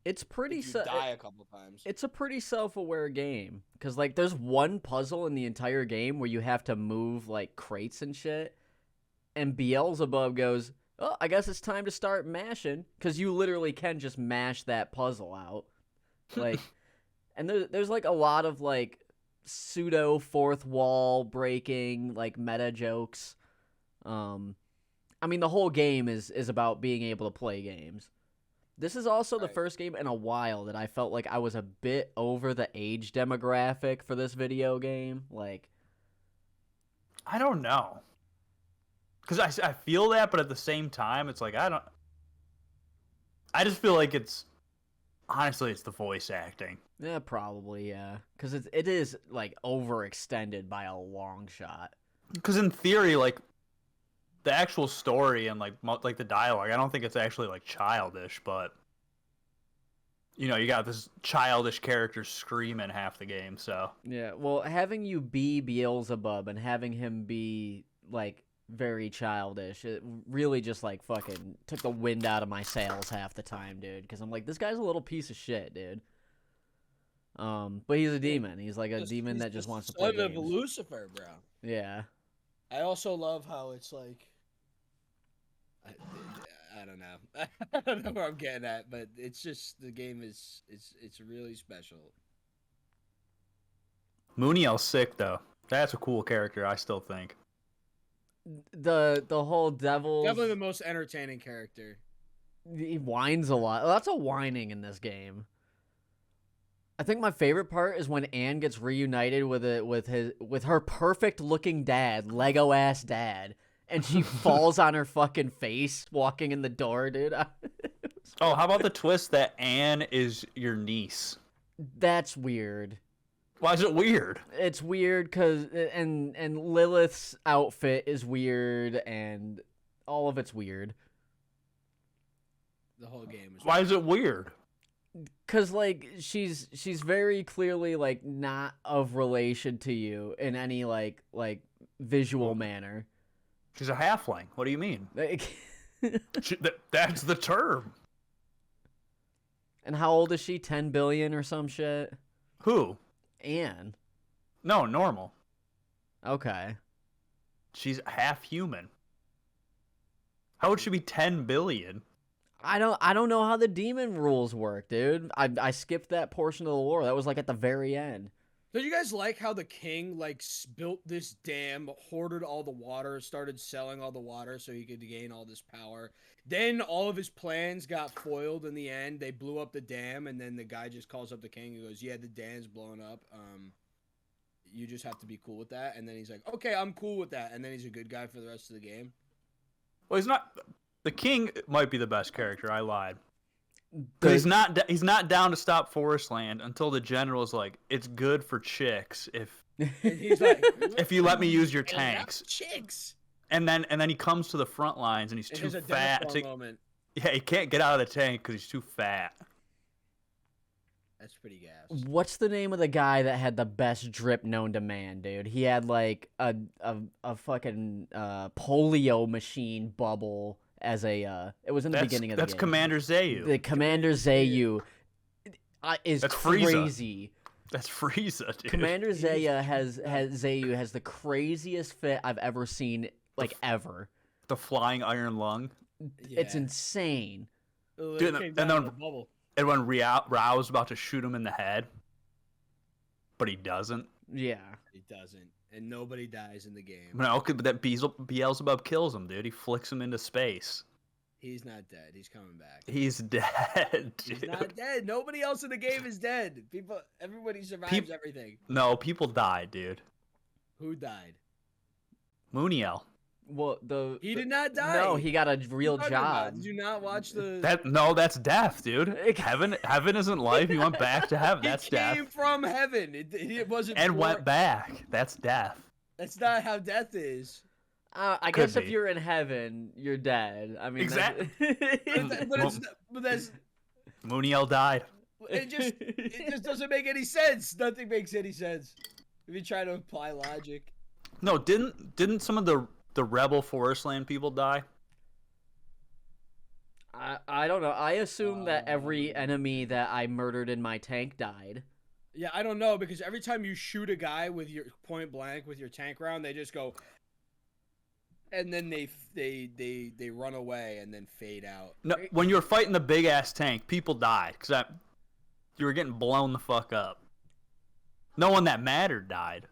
[SPEAKER 2] It's pretty.
[SPEAKER 1] If you die a couple times.
[SPEAKER 2] It's a pretty self-aware game because like there's one puzzle in the entire game where you have to move like crates and shit, and Beelzebub goes, "Oh, I guess it's time to start mashing," because you literally can just mash that puzzle out, like, and there's like a lot of like pseudo fourth wall breaking like meta jokes. I mean the whole game is about being able to play games. This is also the
[SPEAKER 1] Right.
[SPEAKER 2] first game in a while that I felt like I was a bit over the age demographic for this video game. Like,
[SPEAKER 3] I don't know. Because I feel that, but at the same time, it's like, I just feel like honestly, it's the voice acting.
[SPEAKER 2] yeah, probably, yeah. Because it is, like, overextended by a long shot.
[SPEAKER 3] Because in theory, like, the actual story and, like the dialogue, I don't think it's actually, like, childish, but, you know, you got this childish character screaming half the game, so.
[SPEAKER 2] Yeah, well, having you be Beelzebub and having him be, like, very childish, it really just, like, fucking took the wind out of my sails half the time, dude. Because I'm like, this guy's a little piece of shit, dude. But he's a demon. He's like a demon
[SPEAKER 1] He's
[SPEAKER 2] that just
[SPEAKER 1] the
[SPEAKER 2] wants to play
[SPEAKER 1] son of
[SPEAKER 2] games.
[SPEAKER 1] Lucifer, bro.
[SPEAKER 2] Yeah.
[SPEAKER 1] I also love how it's like. I don't know. I don't know where I'm getting at, but it's just the game is it's really special.
[SPEAKER 3] Mooniel's sick, though. That's a cool character, I still think.
[SPEAKER 2] The whole devil.
[SPEAKER 1] Definitely the most entertaining character.
[SPEAKER 2] He whines a lot. Lots of whining in this game. I think my favorite part is when Anne gets reunited with her perfect looking dad, Lego ass dad, and she falls on her fucking face walking in the door, dude.
[SPEAKER 3] Oh, how about the twist that Anne is your niece?
[SPEAKER 2] That's weird.
[SPEAKER 3] Why is it weird?
[SPEAKER 2] It's weird because and Lilith's outfit is weird and all of it's weird.
[SPEAKER 1] The whole game is.
[SPEAKER 3] Why is it weird?
[SPEAKER 2] Cause like she's very clearly like not of relation to you in any like visual manner.
[SPEAKER 3] She's a halfling. What do you mean?
[SPEAKER 2] Like,
[SPEAKER 3] That's the term.
[SPEAKER 2] and how old is she? 10 billion or some shit?
[SPEAKER 3] Who?
[SPEAKER 2] Anne.
[SPEAKER 3] No, normal.
[SPEAKER 2] Okay.
[SPEAKER 3] She's half human. How would she be 10 billion?
[SPEAKER 2] I don't know how the demon rules work, dude. I skipped that portion of the lore. That was like at the very end.
[SPEAKER 1] Did you guys like how the king like built this dam, hoarded all the water, started selling all the water so he could gain all this power? Then all of his plans got foiled in the end. They blew up the dam, and then the guy just calls up the king and goes, "Yeah, the dam's blown up. You just have to be cool with that." And then he's like, "Okay, I'm cool with that." And then he's a good guy for the rest of the game.
[SPEAKER 3] Well, he's not. The king might be the best character. I lied.
[SPEAKER 2] The-
[SPEAKER 3] But he's not down to stop Forest Land until the general's like, it's good for chicks if
[SPEAKER 1] And he's like,
[SPEAKER 3] if you let me use your
[SPEAKER 1] "Hey,
[SPEAKER 3] tanks.
[SPEAKER 1] chicks."
[SPEAKER 3] And then he comes to the front lines and he's
[SPEAKER 1] It
[SPEAKER 3] too
[SPEAKER 1] is a
[SPEAKER 3] fat.
[SPEAKER 1] Dennis moment.
[SPEAKER 3] Yeah, he can't get out of the tank because he's too fat.
[SPEAKER 1] That's pretty gas.
[SPEAKER 2] What's the name of the guy that had the best drip known to man, dude? He had like a fucking polio machine bubble as a it was in the beginning of the game.
[SPEAKER 3] That's Commander Zayu.
[SPEAKER 2] The Commander Zayu is
[SPEAKER 3] That's Frieza.
[SPEAKER 2] crazy.
[SPEAKER 3] That's Frieza, dude.
[SPEAKER 2] Commander Zayu has the craziest fit I've ever seen, like ever.
[SPEAKER 3] The flying iron lung.
[SPEAKER 2] It's insane.
[SPEAKER 3] Dude, and then-
[SPEAKER 1] Bubble.
[SPEAKER 3] And when Rao's about to shoot him in the head, but he doesn't.
[SPEAKER 2] Yeah.
[SPEAKER 1] He doesn't, and nobody dies in the game.
[SPEAKER 3] No, but that Beelzebub kills him, dude. He flicks him into space.
[SPEAKER 1] He's not dead. He's coming back.
[SPEAKER 3] He's dead,
[SPEAKER 1] He's
[SPEAKER 3] dude.
[SPEAKER 1] not dead. Nobody else in the game is dead. Everybody survives everything.
[SPEAKER 3] No, people died, dude.
[SPEAKER 1] Who died?
[SPEAKER 3] Mooniel.
[SPEAKER 2] Well,
[SPEAKER 1] He did not die.
[SPEAKER 2] No, he got a real
[SPEAKER 1] What are you talking about?
[SPEAKER 2] job.
[SPEAKER 1] Did you not watch the?
[SPEAKER 3] That's death, dude. Heaven isn't life. He went back to heaven. That's
[SPEAKER 1] he
[SPEAKER 3] death.
[SPEAKER 1] came from heaven. It wasn't.
[SPEAKER 3] And
[SPEAKER 1] for-
[SPEAKER 3] went back. That's death.
[SPEAKER 1] That's not how death is.
[SPEAKER 2] I
[SPEAKER 3] Could
[SPEAKER 2] guess if
[SPEAKER 3] be.
[SPEAKER 2] you're in heaven, you're dead. I mean,
[SPEAKER 3] Exactly.
[SPEAKER 1] But that's
[SPEAKER 3] Mooniel died.
[SPEAKER 1] it just doesn't make any sense. Nothing makes any sense if you try to apply logic.
[SPEAKER 3] No, didn't some of the rebel Forestland people die?
[SPEAKER 2] I don't know. I assume that every enemy that I murdered in my tank died.
[SPEAKER 1] Yeah, I don't know because every time you shoot a guy with your point blank with your tank round, they just go, and then they run away and then fade out.
[SPEAKER 3] No, when you were fighting the big ass tank, people died because you were getting blown the fuck up. No one that mattered died,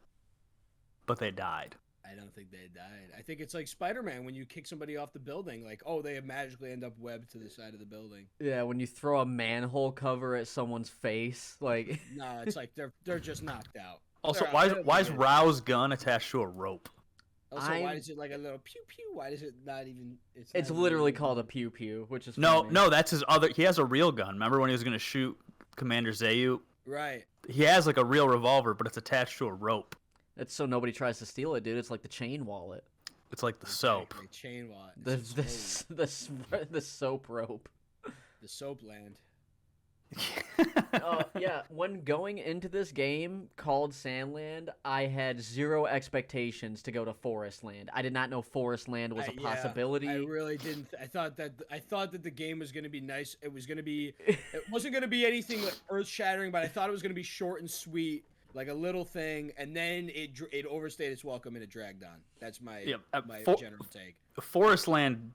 [SPEAKER 3] but they died.
[SPEAKER 1] I don't think they died. I think it's like Spider-Man when you kick somebody off the building, like, oh, they magically end up webbed to the side of the building.
[SPEAKER 2] Yeah, when you throw a manhole cover at someone's face, like
[SPEAKER 1] No, it's like they're just knocked out.
[SPEAKER 3] Also,
[SPEAKER 1] They're
[SPEAKER 3] why
[SPEAKER 1] out.
[SPEAKER 3] why is Rao's gun attached to a rope?
[SPEAKER 1] Also, why
[SPEAKER 2] I'm-
[SPEAKER 1] is it like a little pew pew? Why does it not even?
[SPEAKER 2] it's
[SPEAKER 1] not even
[SPEAKER 2] literally
[SPEAKER 1] really-
[SPEAKER 2] called a pew pew, which is
[SPEAKER 3] No,
[SPEAKER 2] funny.
[SPEAKER 3] no, that's his other. He has a real gun. Remember when he was gonna shoot Commander Zayu?
[SPEAKER 1] Right.
[SPEAKER 3] He has like a real revolver, but it's attached to a rope.
[SPEAKER 2] It's so nobody tries to steal it, dude. It's like the chain wallet.
[SPEAKER 3] It's like the soap.
[SPEAKER 1] Exactly. Chain wallet.
[SPEAKER 2] The
[SPEAKER 1] It's
[SPEAKER 2] the,
[SPEAKER 1] soap.
[SPEAKER 2] the soap rope.
[SPEAKER 1] The soap land.
[SPEAKER 2] Yeah, when going into this game called Sandland, I had zero expectations to go to Forest Land. I did not know Forest Land was a
[SPEAKER 1] Yeah,
[SPEAKER 2] possibility.
[SPEAKER 1] I really didn't. I thought that the game was gonna be nice. It was gonna be. It wasn't gonna be anything like earth shattering, but I thought it was gonna be short and sweet, like a little thing, and then it overstayed its welcome and it dragged on. That's my my general take.
[SPEAKER 3] Forest Land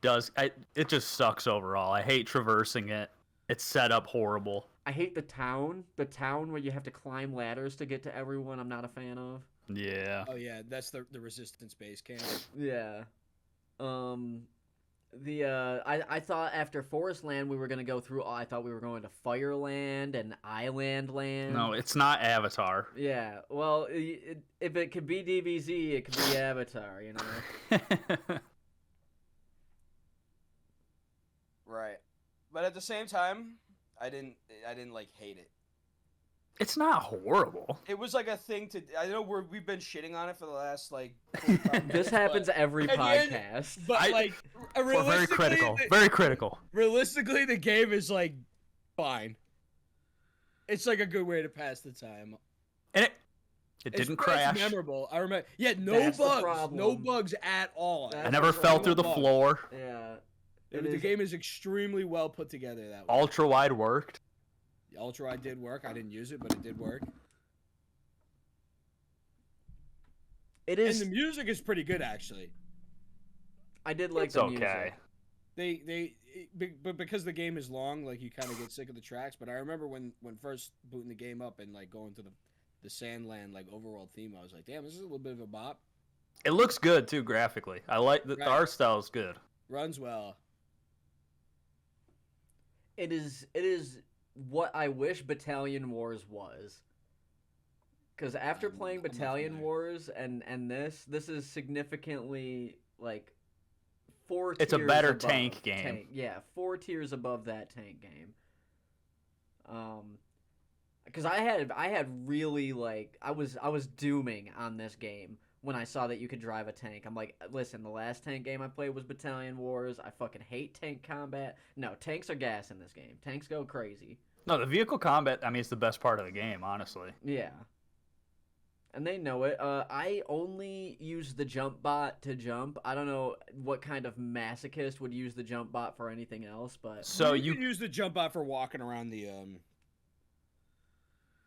[SPEAKER 3] it just sucks overall. I hate traversing it. It's set up horrible.
[SPEAKER 2] I hate the town where you have to climb ladders to get to everyone. I'm not a fan of.
[SPEAKER 3] Yeah.
[SPEAKER 1] Oh yeah, that's the resistance base camp.
[SPEAKER 2] Yeah. I thought after Forest Land we were gonna go through. I thought we were going to Fireland and Island Land.
[SPEAKER 3] No, it's not Avatar.
[SPEAKER 2] Yeah. Well, if it could be DBZ, it could be Avatar. You know.
[SPEAKER 1] Right. But at the same time, I didn't like hate it.
[SPEAKER 3] It's not horrible.
[SPEAKER 1] It was like a thing to. I know we've been shitting on it for the last like. 45
[SPEAKER 2] This
[SPEAKER 1] minutes,
[SPEAKER 2] happens every
[SPEAKER 1] at the end-
[SPEAKER 2] podcast.
[SPEAKER 1] But like,
[SPEAKER 3] We're very
[SPEAKER 1] realistically,
[SPEAKER 3] critical. Very critical.
[SPEAKER 1] realistically, the game is like fine. It's like a good way to pass the time.
[SPEAKER 3] And it didn't crash.
[SPEAKER 1] It's memorable. I remember. Yeah, no
[SPEAKER 2] That's the
[SPEAKER 1] bugs. No
[SPEAKER 2] problem.
[SPEAKER 1] bugs at all.
[SPEAKER 2] That's
[SPEAKER 3] I never
[SPEAKER 2] the
[SPEAKER 3] fell through the
[SPEAKER 1] problem.
[SPEAKER 3] floor.
[SPEAKER 2] Yeah.
[SPEAKER 1] The game is extremely well put together. That way.
[SPEAKER 3] Ultra wide worked.
[SPEAKER 1] The Ultra Wide did work. I didn't use it, but it did work.
[SPEAKER 2] It
[SPEAKER 1] And
[SPEAKER 2] is.
[SPEAKER 1] the music is pretty good, actually.
[SPEAKER 2] I did like
[SPEAKER 3] It's
[SPEAKER 2] the
[SPEAKER 3] okay.
[SPEAKER 2] music.
[SPEAKER 1] But because the game is long, like you kind of get sick of the tracks. But I remember when first booting the game up and like going to the Sandland like overworld theme, I was like, damn, this is a little bit of a bop.
[SPEAKER 3] It looks good too graphically. I like the
[SPEAKER 1] Right.
[SPEAKER 3] art style is good.
[SPEAKER 1] Runs well.
[SPEAKER 2] It is what I wish Battalion Wars was. Because after playing
[SPEAKER 1] I'm not
[SPEAKER 2] Battalion
[SPEAKER 1] familiar.
[SPEAKER 2] Wars and this is significantly like 4
[SPEAKER 3] It's a
[SPEAKER 2] tiers
[SPEAKER 3] better
[SPEAKER 2] above
[SPEAKER 3] tank game.
[SPEAKER 2] Yeah, 4 tiers above that tank game. Because I had really like I was dooming on this game when I saw that you could drive a tank. I'm like, listen, the last tank game I played was Battalion Wars. I fucking hate tank combat. No, tanks are gas in this game. Tanks go crazy.
[SPEAKER 3] No, the vehicle combat, I mean, it's the best part of the game, honestly.
[SPEAKER 2] Yeah. And they know it. I only use the jump bot to jump. I don't know what kind of masochist would use the jump bot for anything else, but
[SPEAKER 3] So
[SPEAKER 1] you
[SPEAKER 3] you,
[SPEAKER 1] can use the jump out for walking around the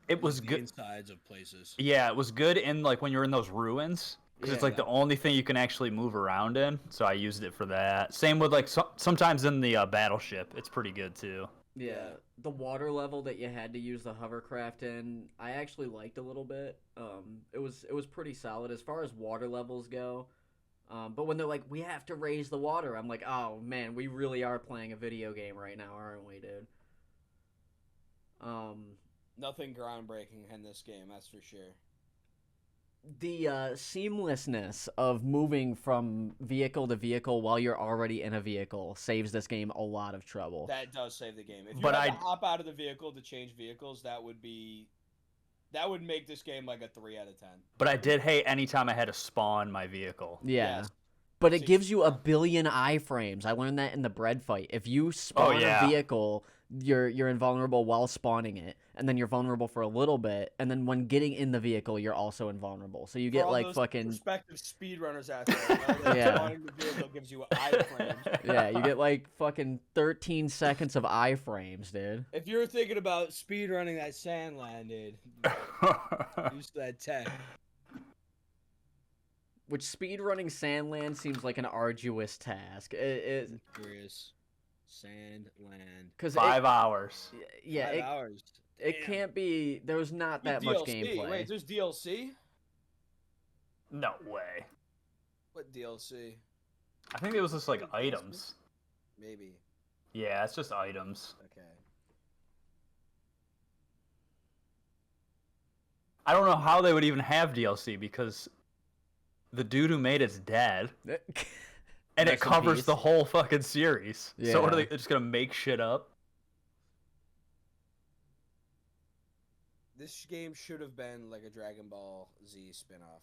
[SPEAKER 3] it was
[SPEAKER 1] the
[SPEAKER 3] good.
[SPEAKER 1] insides of places.
[SPEAKER 3] Yeah, it was good in like when you're in those ruins because it's like
[SPEAKER 1] Yeah.
[SPEAKER 3] the only thing you can actually move around in. So I used it for that. Same with like sometimes in the battleship, it's pretty good too.
[SPEAKER 2] yeah, the water level that you had to use the hovercraft in, I actually liked a little bit. It was pretty solid as far as water levels go. But when they're like, we have to raise the water, I'm like, oh man, we really are playing a video game right now, aren't we, dude?
[SPEAKER 1] Nothing groundbreaking in this game, that's for sure.
[SPEAKER 2] The seamlessness of moving from vehicle to vehicle while you're already in a vehicle saves this game a lot of trouble.
[SPEAKER 1] That does save the game. If you
[SPEAKER 3] But
[SPEAKER 1] had to
[SPEAKER 3] I-
[SPEAKER 1] hop out of the vehicle to change vehicles, that would make this game like a 3 out of 10.
[SPEAKER 3] But I did hate anytime I had to spawn my vehicle.
[SPEAKER 2] Yeah.
[SPEAKER 1] Yes.
[SPEAKER 2] But it
[SPEAKER 1] Six
[SPEAKER 2] gives you a
[SPEAKER 1] percent.
[SPEAKER 2] billion iframes. I learned that in the bread fight. If you spawn
[SPEAKER 3] yeah.
[SPEAKER 2] a vehicle, you're invulnerable while spawning it, and then you're vulnerable for a little bit, and then when getting in the vehicle, you're also invulnerable. So you
[SPEAKER 1] For
[SPEAKER 2] get
[SPEAKER 1] all
[SPEAKER 2] like
[SPEAKER 1] those
[SPEAKER 2] fucking
[SPEAKER 1] prospective speedrunners out there. That
[SPEAKER 2] Yeah.
[SPEAKER 1] spawning the vehicle gives you iframes.
[SPEAKER 2] yeah, you get like fucking 13 seconds of iframes, dude.
[SPEAKER 1] If you're thinking about speedrunning that Sandland, dude, use that tech.
[SPEAKER 2] Which speedrunning Sandland seems like an arduous task. It
[SPEAKER 1] Curious. Sandland.
[SPEAKER 2] because
[SPEAKER 3] 5 hours.
[SPEAKER 2] yeah,
[SPEAKER 1] 5 hours.
[SPEAKER 2] it
[SPEAKER 1] Damn.
[SPEAKER 2] can't be. There's not
[SPEAKER 1] With
[SPEAKER 2] that much
[SPEAKER 1] DLC.
[SPEAKER 2] gameplay.
[SPEAKER 1] Wait, there's DLC?
[SPEAKER 3] No way.
[SPEAKER 1] What DLC?
[SPEAKER 3] I think it was just like items.
[SPEAKER 1] Maybe.
[SPEAKER 3] Yeah, it's just items.
[SPEAKER 1] Okay.
[SPEAKER 3] I don't know how they would even have DLC because the dude who made it's dead, and it
[SPEAKER 2] Rest in
[SPEAKER 3] covers
[SPEAKER 2] peace.
[SPEAKER 3] the whole fucking series. So what are
[SPEAKER 2] Yeah.
[SPEAKER 3] they just gonna make shit up?
[SPEAKER 1] This game should have been like a Dragon Ball Z spin-off.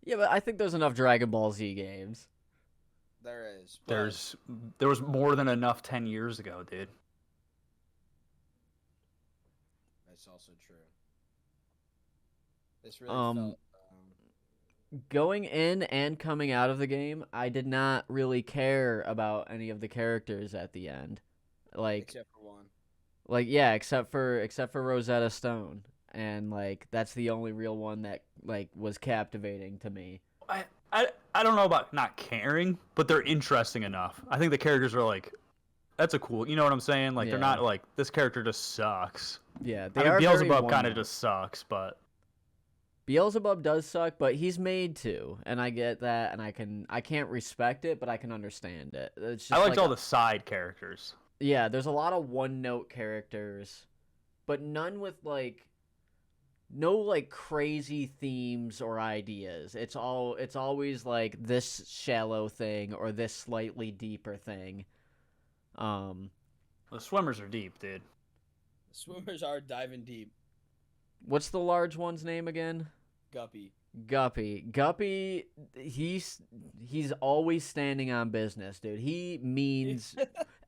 [SPEAKER 2] Yeah, but I think there's enough Dragon Ball Z games.
[SPEAKER 1] There is. But
[SPEAKER 3] There was more than enough 10 years ago, dude.
[SPEAKER 1] that's also true. This really
[SPEAKER 2] Um,
[SPEAKER 1] felt.
[SPEAKER 2] Going in and coming out of the game, I did not really care about any of the characters at the end.
[SPEAKER 1] Except for one.
[SPEAKER 2] Yeah, except for Rosetta Stone. And like that's the only real one that like was captivating to me.
[SPEAKER 3] I don't know about not caring, but they're interesting enough. I think the characters are like, that's a cool. You know what I'm saying? Like they're
[SPEAKER 2] Yeah.
[SPEAKER 3] not like this character just sucks.
[SPEAKER 2] Yeah,
[SPEAKER 3] I mean, Beelzebub kind of just sucks, but
[SPEAKER 2] Beelzebub does suck, but he's made to, and I get that, and I can't respect it, but I can understand it. It's just
[SPEAKER 3] I liked
[SPEAKER 2] like
[SPEAKER 3] all the side characters.
[SPEAKER 2] Yeah, there's a lot of one-note characters, but none with no like crazy themes or ideas. It's always like this shallow thing or this slightly deeper thing.
[SPEAKER 3] The swimmers are deep, dude.
[SPEAKER 1] The swimmers are diving deep.
[SPEAKER 2] What's the large one's name again?
[SPEAKER 1] Guppy.
[SPEAKER 2] Guppy, he's always standing on business, dude. He means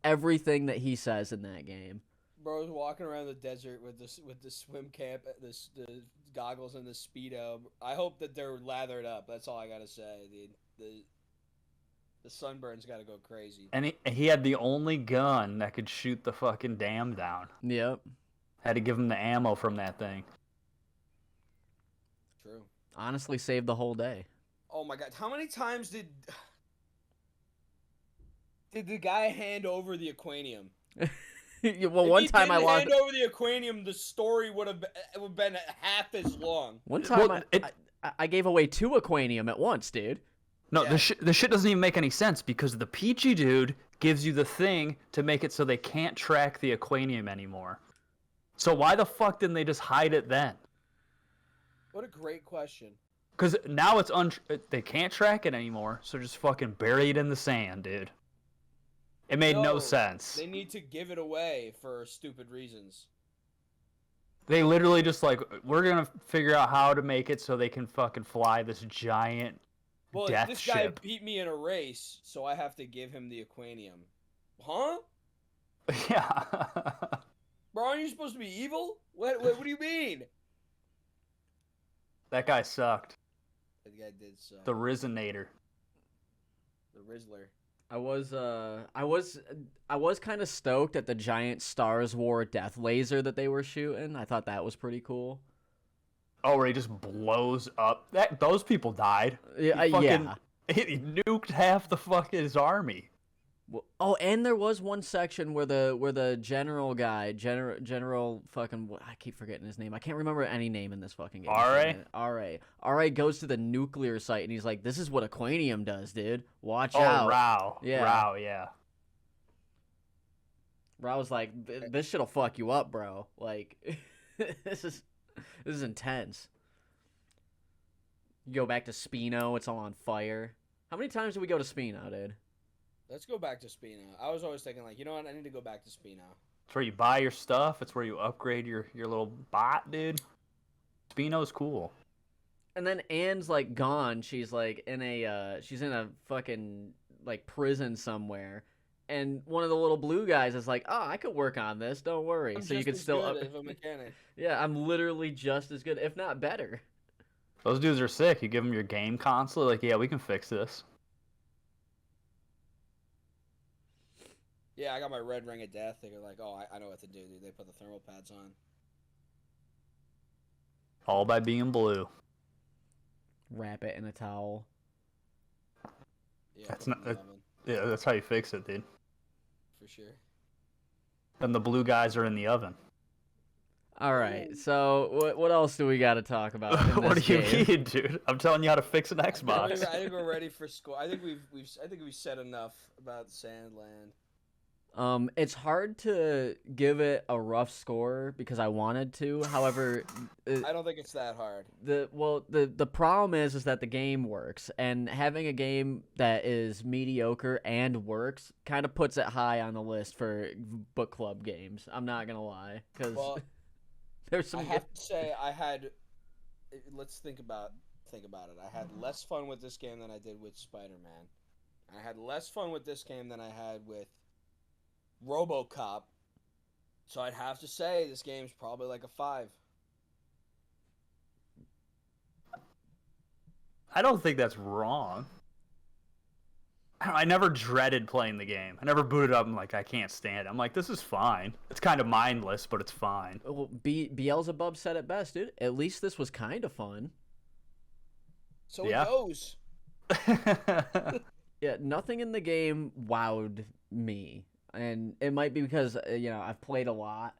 [SPEAKER 2] everything that he says in that game.
[SPEAKER 1] Bro's walking around the desert with the swim cap, the goggles and the speedo. I hope that they're lathered up. That's all I gotta say. The sunburn's gotta go crazy.
[SPEAKER 3] And he had the only gun that could shoot the fucking dam down.
[SPEAKER 2] Yep.
[SPEAKER 3] Had to give him the ammo from that thing.
[SPEAKER 1] True.
[SPEAKER 2] Honestly, saved the whole day.
[SPEAKER 1] Oh my god! How many times did the guy hand over the aquanium?
[SPEAKER 2] Well,
[SPEAKER 1] If
[SPEAKER 2] one
[SPEAKER 1] he
[SPEAKER 2] time I
[SPEAKER 1] didn't
[SPEAKER 2] logged.
[SPEAKER 1] hand over the aquanium, the story would have been half as long.
[SPEAKER 2] One time
[SPEAKER 3] Well,
[SPEAKER 2] I gave away 2 aquanium at once, dude.
[SPEAKER 3] No,
[SPEAKER 1] Yeah.
[SPEAKER 3] the shit doesn't even make any sense because the Peachy dude gives you the thing to make it so they can't track the aquanium anymore. So why the fuck didn't they just hide it then?
[SPEAKER 1] What a great question.
[SPEAKER 3] Because now it's they can't track it anymore, so just fucking bury it in the sand, dude. It made no sense.
[SPEAKER 1] They need to give it away for stupid reasons.
[SPEAKER 3] They literally just like, we're gonna figure out how to make it so they can fucking fly this giant
[SPEAKER 1] Well,
[SPEAKER 3] death
[SPEAKER 1] this guy
[SPEAKER 3] ship.
[SPEAKER 1] beat me in a race, so I have to give him the aquanium. Huh?
[SPEAKER 3] Yeah.
[SPEAKER 1] Bro, aren't you supposed to be evil? What do you mean?
[SPEAKER 3] That guy sucked.
[SPEAKER 1] That guy did suck.
[SPEAKER 3] The Rizonator.
[SPEAKER 1] The Rizzler.
[SPEAKER 2] I was kind of stoked at the giant Stars War death laser that they were shooting. I thought that was pretty cool.
[SPEAKER 3] Oh, where he just blows up. Those people died.
[SPEAKER 2] Yeah,
[SPEAKER 3] He fucking-
[SPEAKER 2] yeah.
[SPEAKER 3] He nuked half the fucking his army.
[SPEAKER 2] Well, oh, and there was one section where the general guy, general fucking, I keep forgetting his name. I can't remember any name in this fucking game.
[SPEAKER 3] R.A.?
[SPEAKER 2] R.A. goes to the nuclear site and he's like, "This is what aquanium does, dude. Watch
[SPEAKER 3] Oh,
[SPEAKER 2] out."
[SPEAKER 3] Rao.
[SPEAKER 2] Yeah.
[SPEAKER 3] Rao, yeah.
[SPEAKER 2] Where I was like, "This shit'll fuck you up, bro. Like, this is intense." You go back to Spino, it's all on fire. How many times did we go to Spino, dude?
[SPEAKER 1] Let's go back to Spino. I was always thinking, like, you know what? I need to go back to Spino.
[SPEAKER 3] It's where you buy your stuff. It's where you upgrade your little bot, dude. Spino's cool.
[SPEAKER 2] And then Anne's like gone. She's like in a fucking like prison somewhere. And one of the little blue guys is like, "Oh, I could work on this. Don't worry."
[SPEAKER 1] I'm
[SPEAKER 2] So you
[SPEAKER 1] just
[SPEAKER 2] can
[SPEAKER 1] as
[SPEAKER 2] still
[SPEAKER 1] good as a mechanic.
[SPEAKER 2] Yeah, I'm literally just as good, if not better.
[SPEAKER 3] Those dudes are sick. You give them your game console, like, yeah, we can fix this.
[SPEAKER 1] Yeah, I got my red ring of death. They're like, oh, I know what to do, dude. They put the thermal pads on.
[SPEAKER 3] All by being blue.
[SPEAKER 2] Wrap it in a towel.
[SPEAKER 1] Yeah,
[SPEAKER 3] That's
[SPEAKER 1] put it in
[SPEAKER 3] not-
[SPEAKER 1] the oven,
[SPEAKER 3] Yeah, that's how you fix it, dude.
[SPEAKER 1] for sure.
[SPEAKER 3] Then the blue guys are in the oven.
[SPEAKER 2] All right. So what else do we got to talk about in
[SPEAKER 3] What
[SPEAKER 2] this
[SPEAKER 3] do you
[SPEAKER 2] game?
[SPEAKER 3] mean, dude? I'm telling you how to fix an
[SPEAKER 1] I think
[SPEAKER 3] Xbox.
[SPEAKER 1] we're ready for score. I think we've said enough about Sandland.
[SPEAKER 2] It's hard to give it a rough score because I wanted to. However,
[SPEAKER 1] I don't think it's that hard.
[SPEAKER 2] the problem is that the game works, and having a game that is mediocre and works kind of puts it high on the list for book club games. I'm not gonna lie, because
[SPEAKER 1] Well,
[SPEAKER 2] there's some.
[SPEAKER 1] I have to say I had. Let's think about it. I had less fun with this game than I did with Spider-Man. I had less fun with this game than I had with RoboCop. So I'd have to say this game's probably like a 5.
[SPEAKER 3] I don't think that's wrong. I never dreaded playing the game. I never booted up and like I can't stand it. I'm like, this is fine. It's kind of mindless, but it's fine.
[SPEAKER 2] Well, Beelzebub said it best, dude. At least this was kind of fun.
[SPEAKER 1] So
[SPEAKER 3] Yeah.
[SPEAKER 1] it goes.
[SPEAKER 2] Yeah, nothing in the game wowed me, and it might be because I've played a lot.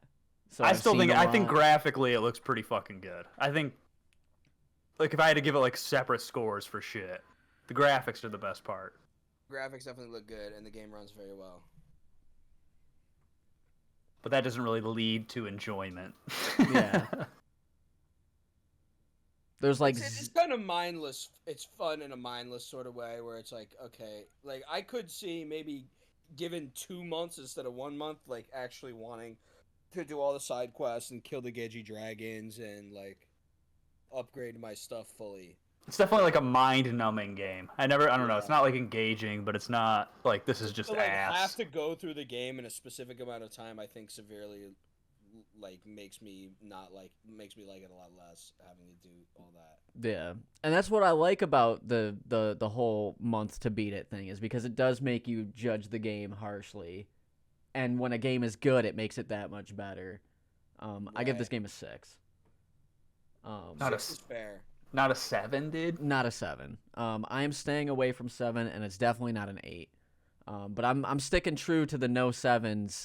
[SPEAKER 2] So
[SPEAKER 3] I
[SPEAKER 2] I've
[SPEAKER 3] still
[SPEAKER 2] seen
[SPEAKER 3] think
[SPEAKER 2] a
[SPEAKER 3] I think
[SPEAKER 2] lot.
[SPEAKER 3] graphically it looks pretty fucking good. I think like if I had to give it like separate scores for shit, the graphics are the best part.
[SPEAKER 1] Graphics definitely look good, and the game runs very well.
[SPEAKER 3] But that doesn't really lead to enjoyment.
[SPEAKER 2] Yeah. There's like
[SPEAKER 1] It's kind of mindless. It's fun in a mindless sort of way where it's like, okay, like I could see maybe given 2 months instead of 1 month, like actually wanting to do all the side quests and kill the Gedgy dragons and like upgrade my stuff fully.
[SPEAKER 3] It's definitely like a mind-numbing game. I don't know.
[SPEAKER 1] Yeah.
[SPEAKER 3] It's not like engaging, but it's not like this is just
[SPEAKER 1] So like
[SPEAKER 3] ass.
[SPEAKER 1] have to go through the game in a specific amount of time, I think severely like makes me like it a lot less having to do all that.
[SPEAKER 2] Yeah, and that's what I like about the whole month to beat it thing is because it does make you judge the game harshly, and when a game is good, it makes it that much better. I give this
[SPEAKER 1] Right.
[SPEAKER 2] game a 6.
[SPEAKER 3] Not a
[SPEAKER 1] 6 is fair.
[SPEAKER 3] Not a 7, dude.
[SPEAKER 2] Not a 7. I am staying away from 7, and it's definitely not an 8. But I'm sticking true to the no 7s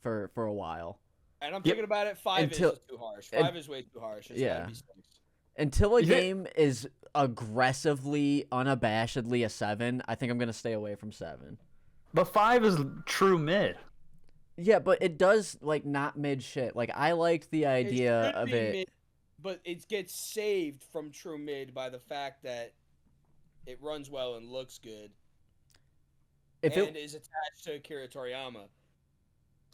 [SPEAKER 2] for a while.
[SPEAKER 1] And I'm
[SPEAKER 3] Yep.
[SPEAKER 1] thinking about it. 5
[SPEAKER 2] Until-
[SPEAKER 1] is too harsh. 5 is way too harsh. It's
[SPEAKER 2] Yeah.
[SPEAKER 1] gotta be 6.
[SPEAKER 2] Until a
[SPEAKER 3] You think-
[SPEAKER 2] game is aggressively, unabashedly a 7, I think I'm gonna stay away from 7.
[SPEAKER 3] But 5 is true mid.
[SPEAKER 2] Yeah, but it does like not mid shit. Like I liked the idea
[SPEAKER 1] should
[SPEAKER 2] of
[SPEAKER 1] be
[SPEAKER 2] it.
[SPEAKER 1] mid, but it gets saved from true mid by the fact that it runs well and looks good,
[SPEAKER 2] If
[SPEAKER 1] and
[SPEAKER 2] it
[SPEAKER 1] is attached to Akira Toriyama.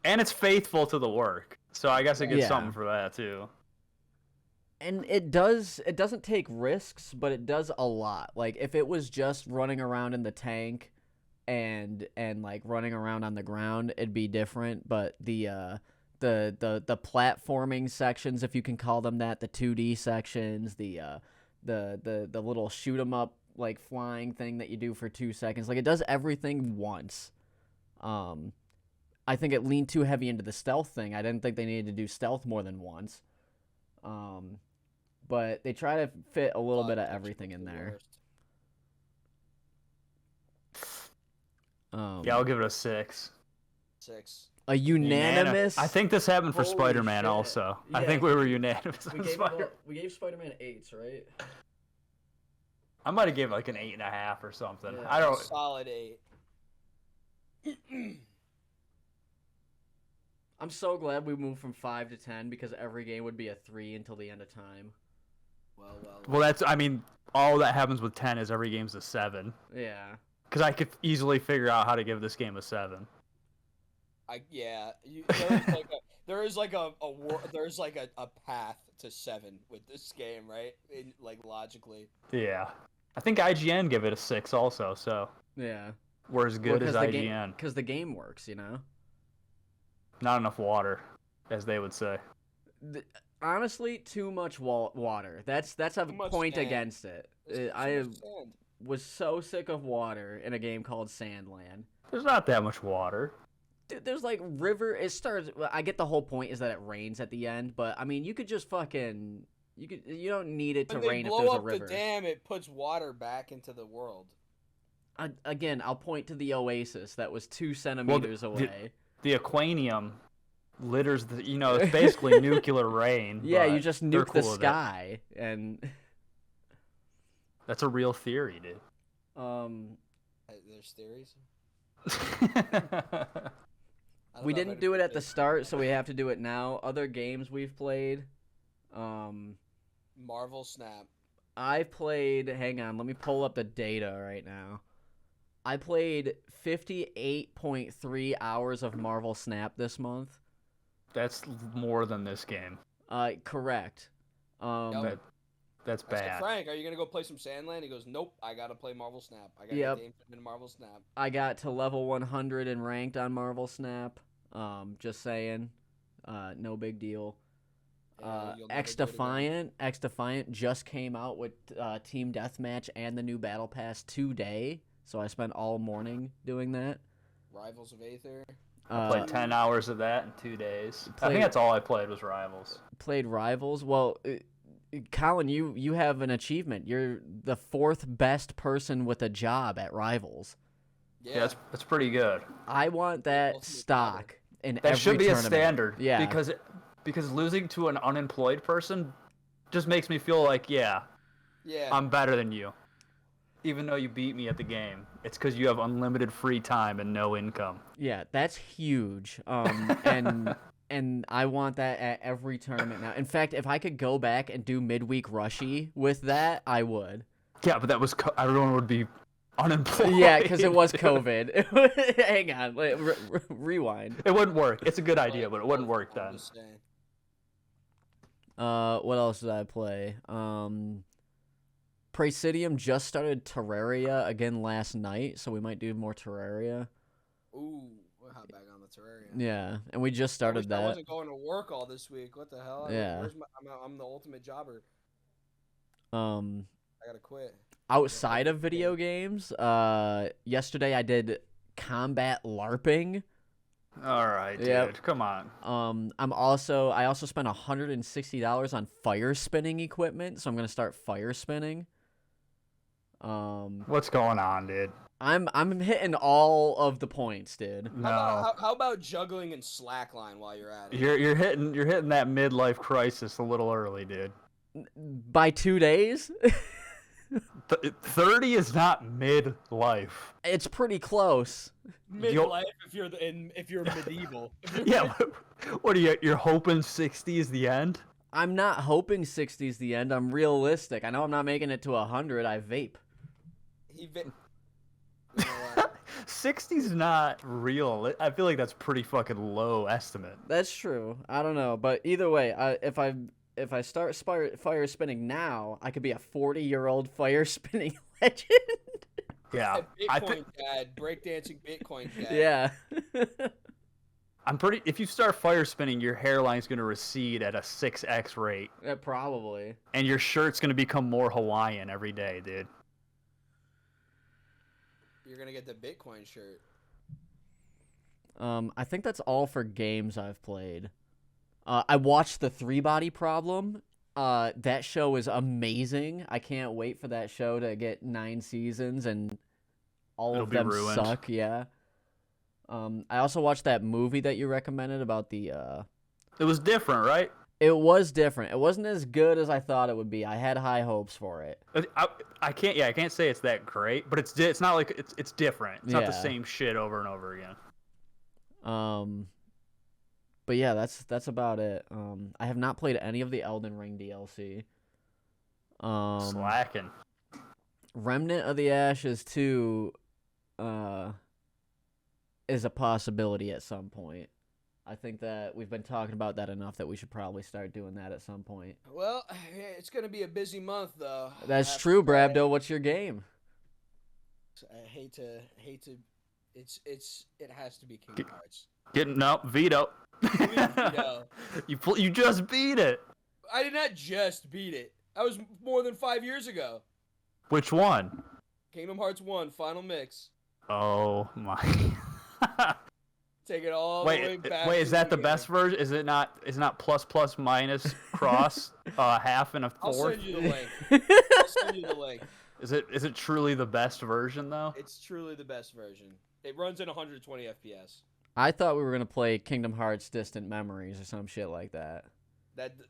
[SPEAKER 3] And it's faithful to the work. So I guess it gets
[SPEAKER 2] Yeah.
[SPEAKER 3] something for that too.
[SPEAKER 2] and it doesn't take risks, but it does a lot. Like if it was just running around in the tank and like running around on the ground, it'd be different. But the platforming sections, if you can call them that, the 2D sections, the little shoot 'em up like flying thing that you do for 2 seconds, like it does everything once. I think it leaned too heavy into the stealth thing. I didn't think they needed to do stealth more than once. But they try to fit a little bit of everything in there.
[SPEAKER 3] Yeah, I'll give it a 6.
[SPEAKER 1] 6.
[SPEAKER 2] A unanimous.
[SPEAKER 3] I think this happened for
[SPEAKER 2] Holy
[SPEAKER 3] Spider-Man
[SPEAKER 2] shit.
[SPEAKER 3] also. I
[SPEAKER 2] Yeah.
[SPEAKER 3] think we were unanimous on Spider.
[SPEAKER 2] we gave Spider-Man 8s, right?
[SPEAKER 3] I might have gave like an 8.5 or something.
[SPEAKER 2] Yeah.
[SPEAKER 3] I don't.
[SPEAKER 1] Solid 8.
[SPEAKER 2] I'm so glad we moved from 5 to 10 because every game would be a 3 until the end of time.
[SPEAKER 3] Well, that's. I mean, all that happens with 10 is every game's a 7.
[SPEAKER 2] Yeah.
[SPEAKER 3] Because I could easily figure out how to give this game a 7.
[SPEAKER 1] There's like a path to 7 with this game, right? Like logically.
[SPEAKER 3] Yeah. I think IGN give it a 6 also. So
[SPEAKER 2] Yeah.
[SPEAKER 3] we're as good as IGN.
[SPEAKER 2] Because the game works, you know?
[SPEAKER 3] Not enough water, as they would say.
[SPEAKER 2] Honestly, too much water. That's a
[SPEAKER 1] Too much
[SPEAKER 2] point
[SPEAKER 1] sand.
[SPEAKER 2] against it.
[SPEAKER 1] There's
[SPEAKER 2] I
[SPEAKER 1] too much sand.
[SPEAKER 2] was so sick of water in a game called Sandland.
[SPEAKER 3] There's not that much water.
[SPEAKER 2] Dude, there's like river. It starts. I get the whole point is that it rains at the end, but I mean, you could just fucking. You don't need it to
[SPEAKER 1] When they
[SPEAKER 2] rain if
[SPEAKER 1] blow
[SPEAKER 2] there's a
[SPEAKER 1] up
[SPEAKER 2] river.
[SPEAKER 1] the dam, it puts water back into the world.
[SPEAKER 2] Again, I'll point to the oasis that was 2 centimeters away.
[SPEAKER 3] The Aquanium litters the, it's basically nuclear rain.
[SPEAKER 2] Yeah, you
[SPEAKER 3] but
[SPEAKER 2] just
[SPEAKER 3] they're
[SPEAKER 2] nuke the
[SPEAKER 3] cool with it.
[SPEAKER 2] sky, and
[SPEAKER 3] That's a real theory, dude.
[SPEAKER 1] There's theories.
[SPEAKER 2] we didn't do it at the start, so we have to do it now. Other games we've played,
[SPEAKER 1] Marvel Snap.
[SPEAKER 2] I've played. Hang on, let me pull up the data right now. I played 58.3 hours of Marvel Snap this month.
[SPEAKER 3] That's more than this game.
[SPEAKER 2] Correct.
[SPEAKER 3] That's
[SPEAKER 1] I said,
[SPEAKER 3] bad.
[SPEAKER 1] Frank, are you gonna go play some Sandland? He goes, nope. I gotta play Marvel Snap. I gotta
[SPEAKER 2] Yep.
[SPEAKER 1] get in Marvel Snap.
[SPEAKER 2] I got to level 100 and ranked on Marvel Snap. Just saying. No big deal.
[SPEAKER 1] You'll never
[SPEAKER 2] X
[SPEAKER 1] do it again.
[SPEAKER 2] Defiant just came out with Team Deathmatch and the new Battle Pass today, so I spent all morning doing that.
[SPEAKER 1] Rivals of Aether.
[SPEAKER 3] I played 10 hours of that in 2 days. I
[SPEAKER 2] Played-
[SPEAKER 3] think that's all I played was Rivals.
[SPEAKER 2] Played Rivals. Well, Colin, you have an achievement. You're the 4th best person with a job at Rivals.
[SPEAKER 3] Yeah, that's pretty good.
[SPEAKER 2] I want that
[SPEAKER 1] Ultimate
[SPEAKER 2] stock in
[SPEAKER 3] That
[SPEAKER 2] every
[SPEAKER 3] should be
[SPEAKER 2] tournament.
[SPEAKER 3] a standard.
[SPEAKER 2] Yeah.
[SPEAKER 3] Because losing to an unemployed person just makes me feel like, yeah,
[SPEAKER 1] Yeah.
[SPEAKER 3] I'm better than you. Even though you beat me at the game, it's because you have unlimited free time and no income.
[SPEAKER 2] Yeah, that's huge. And I want that at every tournament now. In fact, if I could go back and do midweek rushy with that, I would.
[SPEAKER 3] Yeah, but that was everyone would be unemployed.
[SPEAKER 2] Yeah, because it was COVID. Hang on, rewind.
[SPEAKER 3] It wouldn't work. It's a good idea, but it wouldn't work
[SPEAKER 1] I'm
[SPEAKER 3] then.
[SPEAKER 1] just saying.
[SPEAKER 2] What else did I play? Praesidium just started Terraria again last night, so we might do more Terraria.
[SPEAKER 1] Ooh, we'll hop back on the Terraria.
[SPEAKER 2] Yeah, and we just
[SPEAKER 1] I
[SPEAKER 2] started
[SPEAKER 1] wish I
[SPEAKER 2] that.
[SPEAKER 1] wasn't going to work all this week. What the hell?
[SPEAKER 2] Yeah.
[SPEAKER 1] I'm the ultimate jobber.
[SPEAKER 2] Um,
[SPEAKER 1] I gotta quit.
[SPEAKER 2] outside of video games, yesterday I did combat LARPing.
[SPEAKER 3] All right, dude.
[SPEAKER 2] Yep.
[SPEAKER 3] Come on.
[SPEAKER 2] I also spent $160 on fire spinning equipment, so I'm gonna start fire spinning.
[SPEAKER 3] What's going on, dude?
[SPEAKER 2] I'm hitting all of the points, dude.
[SPEAKER 3] No.
[SPEAKER 1] How about juggling and slackline while you're at it?
[SPEAKER 3] You're hitting that midlife crisis a little early, dude.
[SPEAKER 2] By 2 days,
[SPEAKER 3] 30 is not midlife.
[SPEAKER 2] it's pretty close.
[SPEAKER 1] Midlife if you're medieval.
[SPEAKER 3] Yeah, what are you? You're hoping 60 is the end?
[SPEAKER 2] I'm not hoping 60's the end. I'm realistic. I know I'm not making it to 100. I vape.
[SPEAKER 1] You know what?
[SPEAKER 3] 60's not real. I feel like that's pretty fucking low estimate.
[SPEAKER 2] That's true. I don't know, but either way, if I start fire spinning now, I could be a 40-year-old fire spinning legend.
[SPEAKER 3] Yeah,
[SPEAKER 1] Bitcoin dad, breakdancing Bitcoin dad.
[SPEAKER 2] Yeah.
[SPEAKER 3] If you start fire spinning, your hairline's gonna recede at a 6x rate,
[SPEAKER 2] Yeah, probably.
[SPEAKER 3] and your shirt's gonna become more Hawaiian every day, dude.
[SPEAKER 1] You're gonna get the Bitcoin shirt.
[SPEAKER 2] I think that's all for games I've played. I watched the Three Body Problem. That show is amazing. I can't wait for that show to get 9 seasons and all
[SPEAKER 3] It'll
[SPEAKER 2] of
[SPEAKER 3] be
[SPEAKER 2] them
[SPEAKER 3] ruined.
[SPEAKER 2] suck. Yeah. I also watched that movie that you recommended about the.
[SPEAKER 3] It was different, right?
[SPEAKER 2] It was different. It wasn't as good as I thought it would be. I had high hopes for it.
[SPEAKER 3] I can't say it's that great, but it's not like it's different. It's not the
[SPEAKER 2] Yeah.
[SPEAKER 3] same shit over and over again.
[SPEAKER 2] But yeah, that's about it. I have not played any of the Elden Ring DLC.
[SPEAKER 3] Slacking.
[SPEAKER 2] Remnant of the Ashes 2 is a possibility at some point. I think that we've been talking about that enough that we should probably start doing that at some point.
[SPEAKER 1] Well, it's gonna be a busy month though.
[SPEAKER 2] That's
[SPEAKER 1] After
[SPEAKER 2] true,
[SPEAKER 1] that.
[SPEAKER 2] Brabdo. What's your game?
[SPEAKER 1] I hate to. It has to be Kingdom Hearts.
[SPEAKER 3] Veto.
[SPEAKER 1] Veto.
[SPEAKER 3] You just beat it.
[SPEAKER 1] I did not just beat it. That was more than 5 years ago.
[SPEAKER 3] Which one?
[SPEAKER 1] Kingdom Hearts 1 Final Mix.
[SPEAKER 3] Oh my.
[SPEAKER 1] Take it all the way
[SPEAKER 3] Wait,
[SPEAKER 1] back.
[SPEAKER 3] is
[SPEAKER 1] to
[SPEAKER 3] that the
[SPEAKER 1] beginning.
[SPEAKER 3] best version? Is it not? Is not plus minus cross half and a
[SPEAKER 1] I'll
[SPEAKER 3] fourth?
[SPEAKER 1] send you the link. I'll send you the link.
[SPEAKER 3] Is it truly the best version though?
[SPEAKER 1] It's truly the best version. It runs at 120 FPS.
[SPEAKER 2] I thought we were gonna play Kingdom Hearts Distant Memories or some shit like that.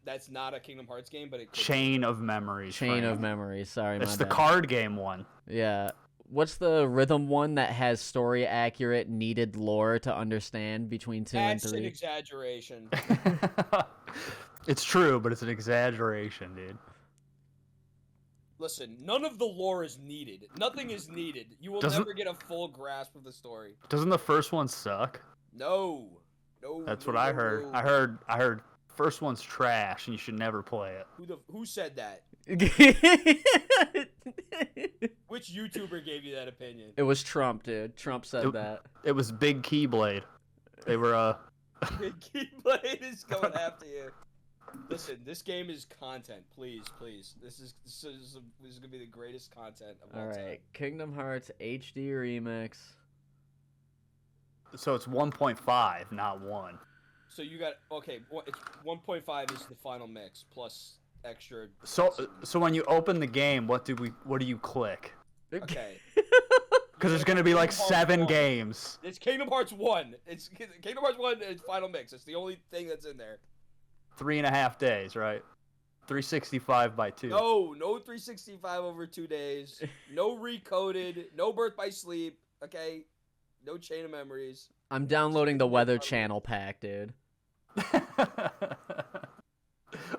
[SPEAKER 1] That's not a Kingdom Hearts game, but it could be.
[SPEAKER 3] Chain of Memories.
[SPEAKER 2] Chain of
[SPEAKER 3] Frank.
[SPEAKER 2] Memories. Sorry,
[SPEAKER 3] It's
[SPEAKER 2] my
[SPEAKER 3] the
[SPEAKER 2] bad.
[SPEAKER 3] card game one.
[SPEAKER 2] Yeah. What's the rhythm one that has story accurate needed lore to understand between 2 and
[SPEAKER 1] That's an
[SPEAKER 2] 3?
[SPEAKER 1] exaggeration.
[SPEAKER 3] It's true, but it's an exaggeration, dude.
[SPEAKER 1] Listen, none of the lore is needed. Nothing is needed. You will
[SPEAKER 3] Doesn't-
[SPEAKER 1] never get a full grasp of the story.
[SPEAKER 3] Doesn't the first one suck?
[SPEAKER 1] No. No.
[SPEAKER 3] That's
[SPEAKER 1] no,
[SPEAKER 3] what I
[SPEAKER 1] no,
[SPEAKER 3] heard.
[SPEAKER 1] no.
[SPEAKER 3] I heard first one's trash and you should never play it.
[SPEAKER 1] Who said that? Which YouTuber gave you that opinion?
[SPEAKER 2] It was Trump, dude. Trump said
[SPEAKER 3] It-
[SPEAKER 2] that.
[SPEAKER 3] It was Big Keyblade. They were
[SPEAKER 1] Keyblade is going after you. Listen, this game is content. Please, please. This is gonna be the greatest content of all
[SPEAKER 2] All
[SPEAKER 1] time.
[SPEAKER 2] right, Kingdom Hearts HD remix.
[SPEAKER 3] so it's 1.5, not 1.
[SPEAKER 1] So you got it's 1.5 is the final mix plus extra.
[SPEAKER 3] So when you open the game, what do you click?
[SPEAKER 1] Okay.
[SPEAKER 3] Because there's gonna be like
[SPEAKER 1] Kingdom Hearts
[SPEAKER 3] 7
[SPEAKER 1] 1.
[SPEAKER 3] games.
[SPEAKER 1] It's Kingdom Hearts 1. It's Kingdom Hearts 1 is final mix. It's the only thing that's in there.
[SPEAKER 3] 3.5 days, right? 365 by 2.
[SPEAKER 1] No 365 over 2 days. No recoded. No Birth by Sleep. Okay. No Chain of Memories.
[SPEAKER 2] I'm downloading the Weather Channel pack, dude.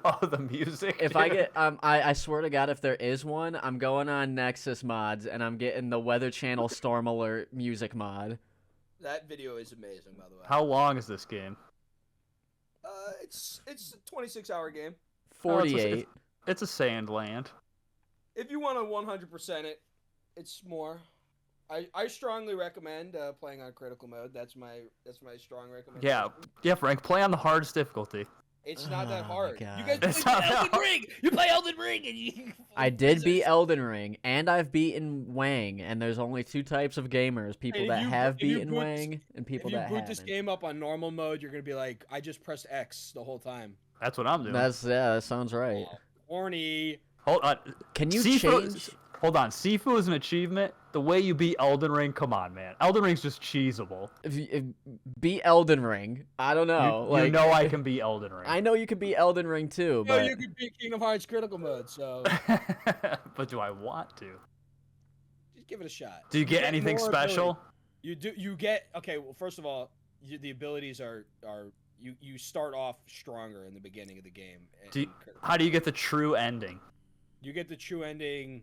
[SPEAKER 3] Oh, the music.
[SPEAKER 2] If I
[SPEAKER 3] dude.
[SPEAKER 2] get, I swear to God, if there is one, I'm going on Nexus Mods and I'm getting the Weather Channel Storm Alert music mod.
[SPEAKER 1] That video is amazing, by the way.
[SPEAKER 3] How long is this game?
[SPEAKER 1] It's a 26-hour game.
[SPEAKER 3] Oh, it's a-
[SPEAKER 2] 48.
[SPEAKER 3] It's a sand land.
[SPEAKER 1] If you want to 100% it, it's more. I strongly recommend playing on critical mode. That's my strong recommendation.
[SPEAKER 3] Yeah, Frank, play on the hardest difficulty.
[SPEAKER 1] It's not that
[SPEAKER 2] Oh my
[SPEAKER 1] hard.
[SPEAKER 2] God.
[SPEAKER 1] You guys
[SPEAKER 3] It's
[SPEAKER 1] play
[SPEAKER 3] not that
[SPEAKER 1] Elden
[SPEAKER 3] hard.
[SPEAKER 1] Ring. You play Elden Ring, and you.
[SPEAKER 2] I did beat Elden Ring, and I've beaten Wang, and there's only 2 types of gamers: people
[SPEAKER 1] if
[SPEAKER 2] that
[SPEAKER 1] you-
[SPEAKER 2] have
[SPEAKER 1] if you
[SPEAKER 2] beaten
[SPEAKER 1] boot-
[SPEAKER 2] Wang and people
[SPEAKER 1] If you
[SPEAKER 2] that
[SPEAKER 1] boot
[SPEAKER 2] haven't.
[SPEAKER 1] this game up on normal mode, you're gonna be like, I just pressed X the whole time.
[SPEAKER 3] That's what I'm doing.
[SPEAKER 2] That sounds right.
[SPEAKER 1] Oh, horny.
[SPEAKER 3] Hold on.
[SPEAKER 2] Can you
[SPEAKER 3] Sifu,
[SPEAKER 2] change?
[SPEAKER 3] Hold on. Sifu is an achievement. The way you beat Elden Ring, come on, man. Elden Ring's just cheesable.
[SPEAKER 2] If beat Elden Ring, I don't know.
[SPEAKER 3] You
[SPEAKER 2] like,
[SPEAKER 3] know I can beat Elden Ring.
[SPEAKER 2] I know you could beat Elden Ring too,
[SPEAKER 1] No,
[SPEAKER 2] but
[SPEAKER 1] you could beat Kingdom Hearts critical mode, so
[SPEAKER 3] But do I want to?
[SPEAKER 1] just give it a shot.
[SPEAKER 3] Do you get
[SPEAKER 1] get
[SPEAKER 3] anything
[SPEAKER 1] more
[SPEAKER 3] special?
[SPEAKER 1] You do. You get okay. Well, first of all, the abilities are you start off stronger in the beginning of the game.
[SPEAKER 3] Do you-
[SPEAKER 1] in critical
[SPEAKER 3] How do you get the true ending?
[SPEAKER 1] You get the true ending.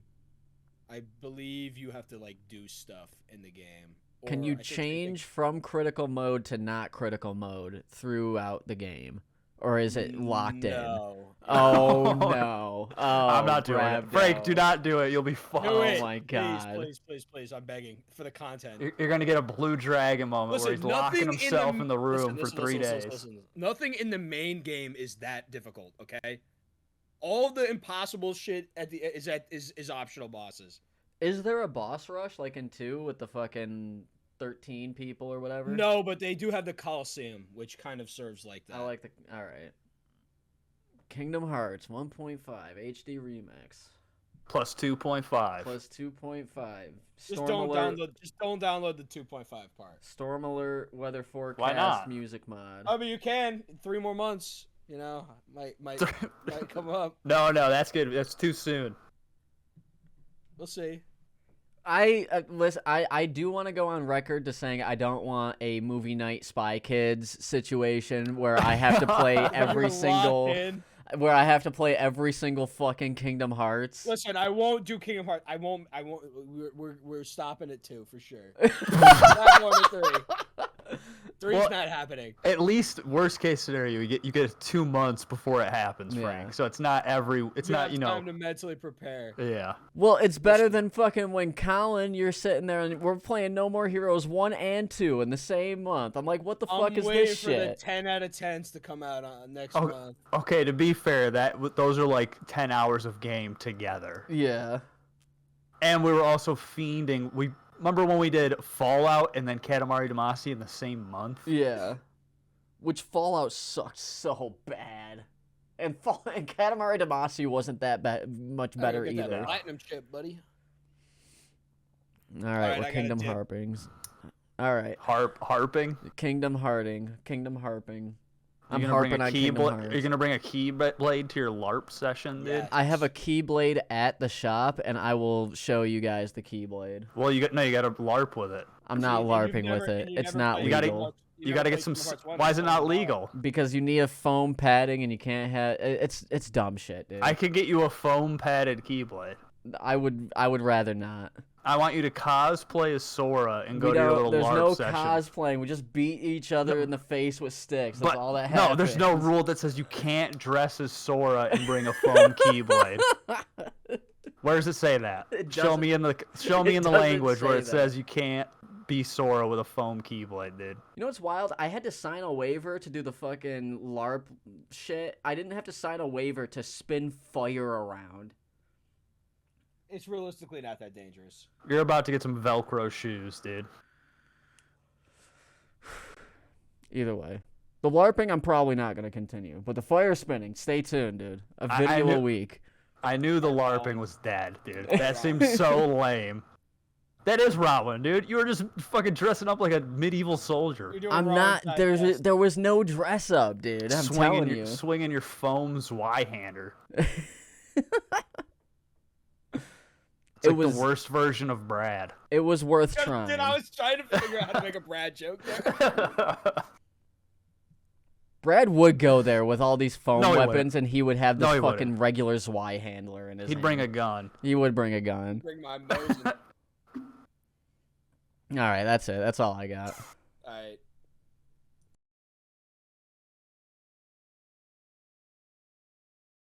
[SPEAKER 1] I believe you have to like do stuff in the game.
[SPEAKER 2] can
[SPEAKER 1] Or
[SPEAKER 2] you
[SPEAKER 1] I think-
[SPEAKER 2] change from critical mode to not critical mode throughout the game? Or is it locked in?
[SPEAKER 1] No.
[SPEAKER 2] Oh no. Oh,
[SPEAKER 3] I'm not doing it. Frank, do not do it. You'll be
[SPEAKER 1] Do
[SPEAKER 3] fucked.
[SPEAKER 2] Oh
[SPEAKER 1] it.
[SPEAKER 2] my
[SPEAKER 1] Please,
[SPEAKER 2] God.
[SPEAKER 1] please, please, please. I'm begging for the content.
[SPEAKER 3] You're gonna get a blue dragon moment where he's locking
[SPEAKER 1] nothing
[SPEAKER 3] himself in the room
[SPEAKER 1] listen,
[SPEAKER 3] for
[SPEAKER 1] listen,
[SPEAKER 3] 3
[SPEAKER 1] listen,
[SPEAKER 3] days.
[SPEAKER 1] listen. Nothing in the main game is that difficult. Okay. All the impossible shit is optional bosses.
[SPEAKER 2] Is there a boss rush like in 2 with the fucking 13 people or whatever?
[SPEAKER 1] No, but they do have the Coliseum, which kind of serves like that.
[SPEAKER 2] I like the. All right. Kingdom Hearts 1.5 HD remix
[SPEAKER 3] Plus 2.5.
[SPEAKER 2] plus 2.5.
[SPEAKER 1] Just
[SPEAKER 2] Storm
[SPEAKER 1] don't
[SPEAKER 2] alert.
[SPEAKER 1] download. Just don't download the 2.5 part.
[SPEAKER 2] Storm alert weather forecast
[SPEAKER 3] Why not?
[SPEAKER 2] music mod.
[SPEAKER 1] I mean, you can. 3 more months. You know, might come up.
[SPEAKER 3] No, that's good. That's too soon.
[SPEAKER 1] We'll see.
[SPEAKER 2] Listen. I do want to go on record to saying I don't want a movie night Spy Kids situation where I have to play every
[SPEAKER 1] You're
[SPEAKER 2] single
[SPEAKER 1] locked in.
[SPEAKER 2] where I have to play every single fucking Kingdom Hearts.
[SPEAKER 1] Listen, I won't do Kingdom Hearts. I won't. We're stopping at 2 for sure. Not going to 3. 3's
[SPEAKER 3] Well-
[SPEAKER 1] not happening.
[SPEAKER 3] At least worst case scenario, you get 2 months before it happens,
[SPEAKER 2] Yeah.
[SPEAKER 3] Frank. So it's not
[SPEAKER 1] You
[SPEAKER 3] not
[SPEAKER 1] have time to mentally prepare.
[SPEAKER 3] Yeah.
[SPEAKER 2] Well, it's better than fucking when Colin, you're sitting there and we're playing No More Heroes 1 and 2 in the same month. I'm like, what the fuck
[SPEAKER 1] I'm
[SPEAKER 2] is
[SPEAKER 1] waiting
[SPEAKER 2] this
[SPEAKER 1] for the
[SPEAKER 2] shit?
[SPEAKER 1] 10 out of 10s to come out next
[SPEAKER 3] Oh,
[SPEAKER 1] month.
[SPEAKER 3] Okay, to be fair, those are like 10 hours of game together.
[SPEAKER 2] Yeah.
[SPEAKER 3] And we were also fiending. We remember when we did Fallout and then Katamari Damacy in the same month?
[SPEAKER 2] Yeah. Which Fallout sucked so bad. And Katamari Damacy wasn't that much better
[SPEAKER 1] Get that
[SPEAKER 2] either.
[SPEAKER 1] platinum chip, buddy.
[SPEAKER 2] All right,
[SPEAKER 1] Alright, I
[SPEAKER 2] what
[SPEAKER 1] got a
[SPEAKER 2] Kingdom
[SPEAKER 1] dip.
[SPEAKER 2] Harpings? All right.
[SPEAKER 3] Harping.
[SPEAKER 2] Kingdom Harping. I'm
[SPEAKER 3] You're gonna
[SPEAKER 2] harping
[SPEAKER 3] bring a
[SPEAKER 2] on Kingdom
[SPEAKER 3] Are
[SPEAKER 2] Hearts.
[SPEAKER 3] you gonna bring a keyblade to your LARP session, dude?
[SPEAKER 1] Yeah.
[SPEAKER 2] I have a Keyblade at the shop, and I will show you guys the Keyblade.
[SPEAKER 3] Well, you got to LARP with it.
[SPEAKER 2] I'm not
[SPEAKER 1] And you've
[SPEAKER 2] LARPing
[SPEAKER 1] never-
[SPEAKER 2] with it.
[SPEAKER 1] and you've
[SPEAKER 2] It's
[SPEAKER 1] never
[SPEAKER 2] not
[SPEAKER 1] played
[SPEAKER 3] You gotta-
[SPEAKER 1] Kingdom
[SPEAKER 2] legal.
[SPEAKER 1] Hearts-
[SPEAKER 3] You got to
[SPEAKER 1] never
[SPEAKER 3] get some.
[SPEAKER 1] played Kingdom Hearts 1
[SPEAKER 3] Why is it
[SPEAKER 1] or
[SPEAKER 3] not
[SPEAKER 1] 2
[SPEAKER 3] legal?
[SPEAKER 2] Because you need a foam padding, and you can't have. It's dumb shit, dude.
[SPEAKER 3] I could get you a foam padded keyblade.
[SPEAKER 2] I would rather not.
[SPEAKER 3] I want you to cosplay as Sora and go
[SPEAKER 2] We
[SPEAKER 3] to your
[SPEAKER 2] don't-
[SPEAKER 3] little
[SPEAKER 2] there's
[SPEAKER 3] LARP
[SPEAKER 2] no
[SPEAKER 3] session.
[SPEAKER 2] cosplaying. We just beat each other in the face with sticks. That's
[SPEAKER 3] But
[SPEAKER 2] all that
[SPEAKER 3] no,
[SPEAKER 2] happens.
[SPEAKER 3] there's no rule that says you can't dress as Sora and bring a foam keyblade. Where does it say that?
[SPEAKER 2] It
[SPEAKER 3] Show
[SPEAKER 2] doesn't-
[SPEAKER 3] me in the
[SPEAKER 2] it doesn't
[SPEAKER 3] language where
[SPEAKER 2] say
[SPEAKER 3] it
[SPEAKER 2] that.
[SPEAKER 3] says you can't be Sora with a foam keyblade, dude.
[SPEAKER 2] You know what's wild? I had to sign a waiver to do the fucking LARP shit. I didn't have to sign a waiver to spin fire around.
[SPEAKER 1] It's realistically not that dangerous.
[SPEAKER 3] You're about to get some Velcro shoes, dude.
[SPEAKER 2] Either way. The LARPing, I'm probably not going to continue. But the fire spinning, stay tuned, dude. A
[SPEAKER 3] I
[SPEAKER 2] video a
[SPEAKER 3] knew-
[SPEAKER 2] week.
[SPEAKER 3] I knew the LARPing was dead, dude. That seems so lame. That is Rowan, dude. You were just fucking dressing up like a medieval soldier.
[SPEAKER 1] You're doing
[SPEAKER 2] I'm
[SPEAKER 1] wrong
[SPEAKER 2] not.
[SPEAKER 1] side
[SPEAKER 2] There
[SPEAKER 1] best.
[SPEAKER 2] was no dress up, dude. I'm telling you.
[SPEAKER 3] Swinging your foam Zweihander. It's
[SPEAKER 2] It
[SPEAKER 3] like
[SPEAKER 2] was-
[SPEAKER 3] the worst version of Brad.
[SPEAKER 2] It was worth trying.
[SPEAKER 1] Dude, I was trying to figure out how to make a Brad joke there.
[SPEAKER 2] Brad would go there with all these foam
[SPEAKER 3] No, he
[SPEAKER 2] weapons, and he would have
[SPEAKER 3] No,
[SPEAKER 2] this
[SPEAKER 3] he
[SPEAKER 2] fucking
[SPEAKER 3] wouldn't.
[SPEAKER 2] regular Zweihandler in his
[SPEAKER 3] He'd bring a
[SPEAKER 2] hand.
[SPEAKER 3] gun.
[SPEAKER 2] He would bring a gun.
[SPEAKER 1] Bring my Mosin.
[SPEAKER 2] All right, that's it. That's all I got.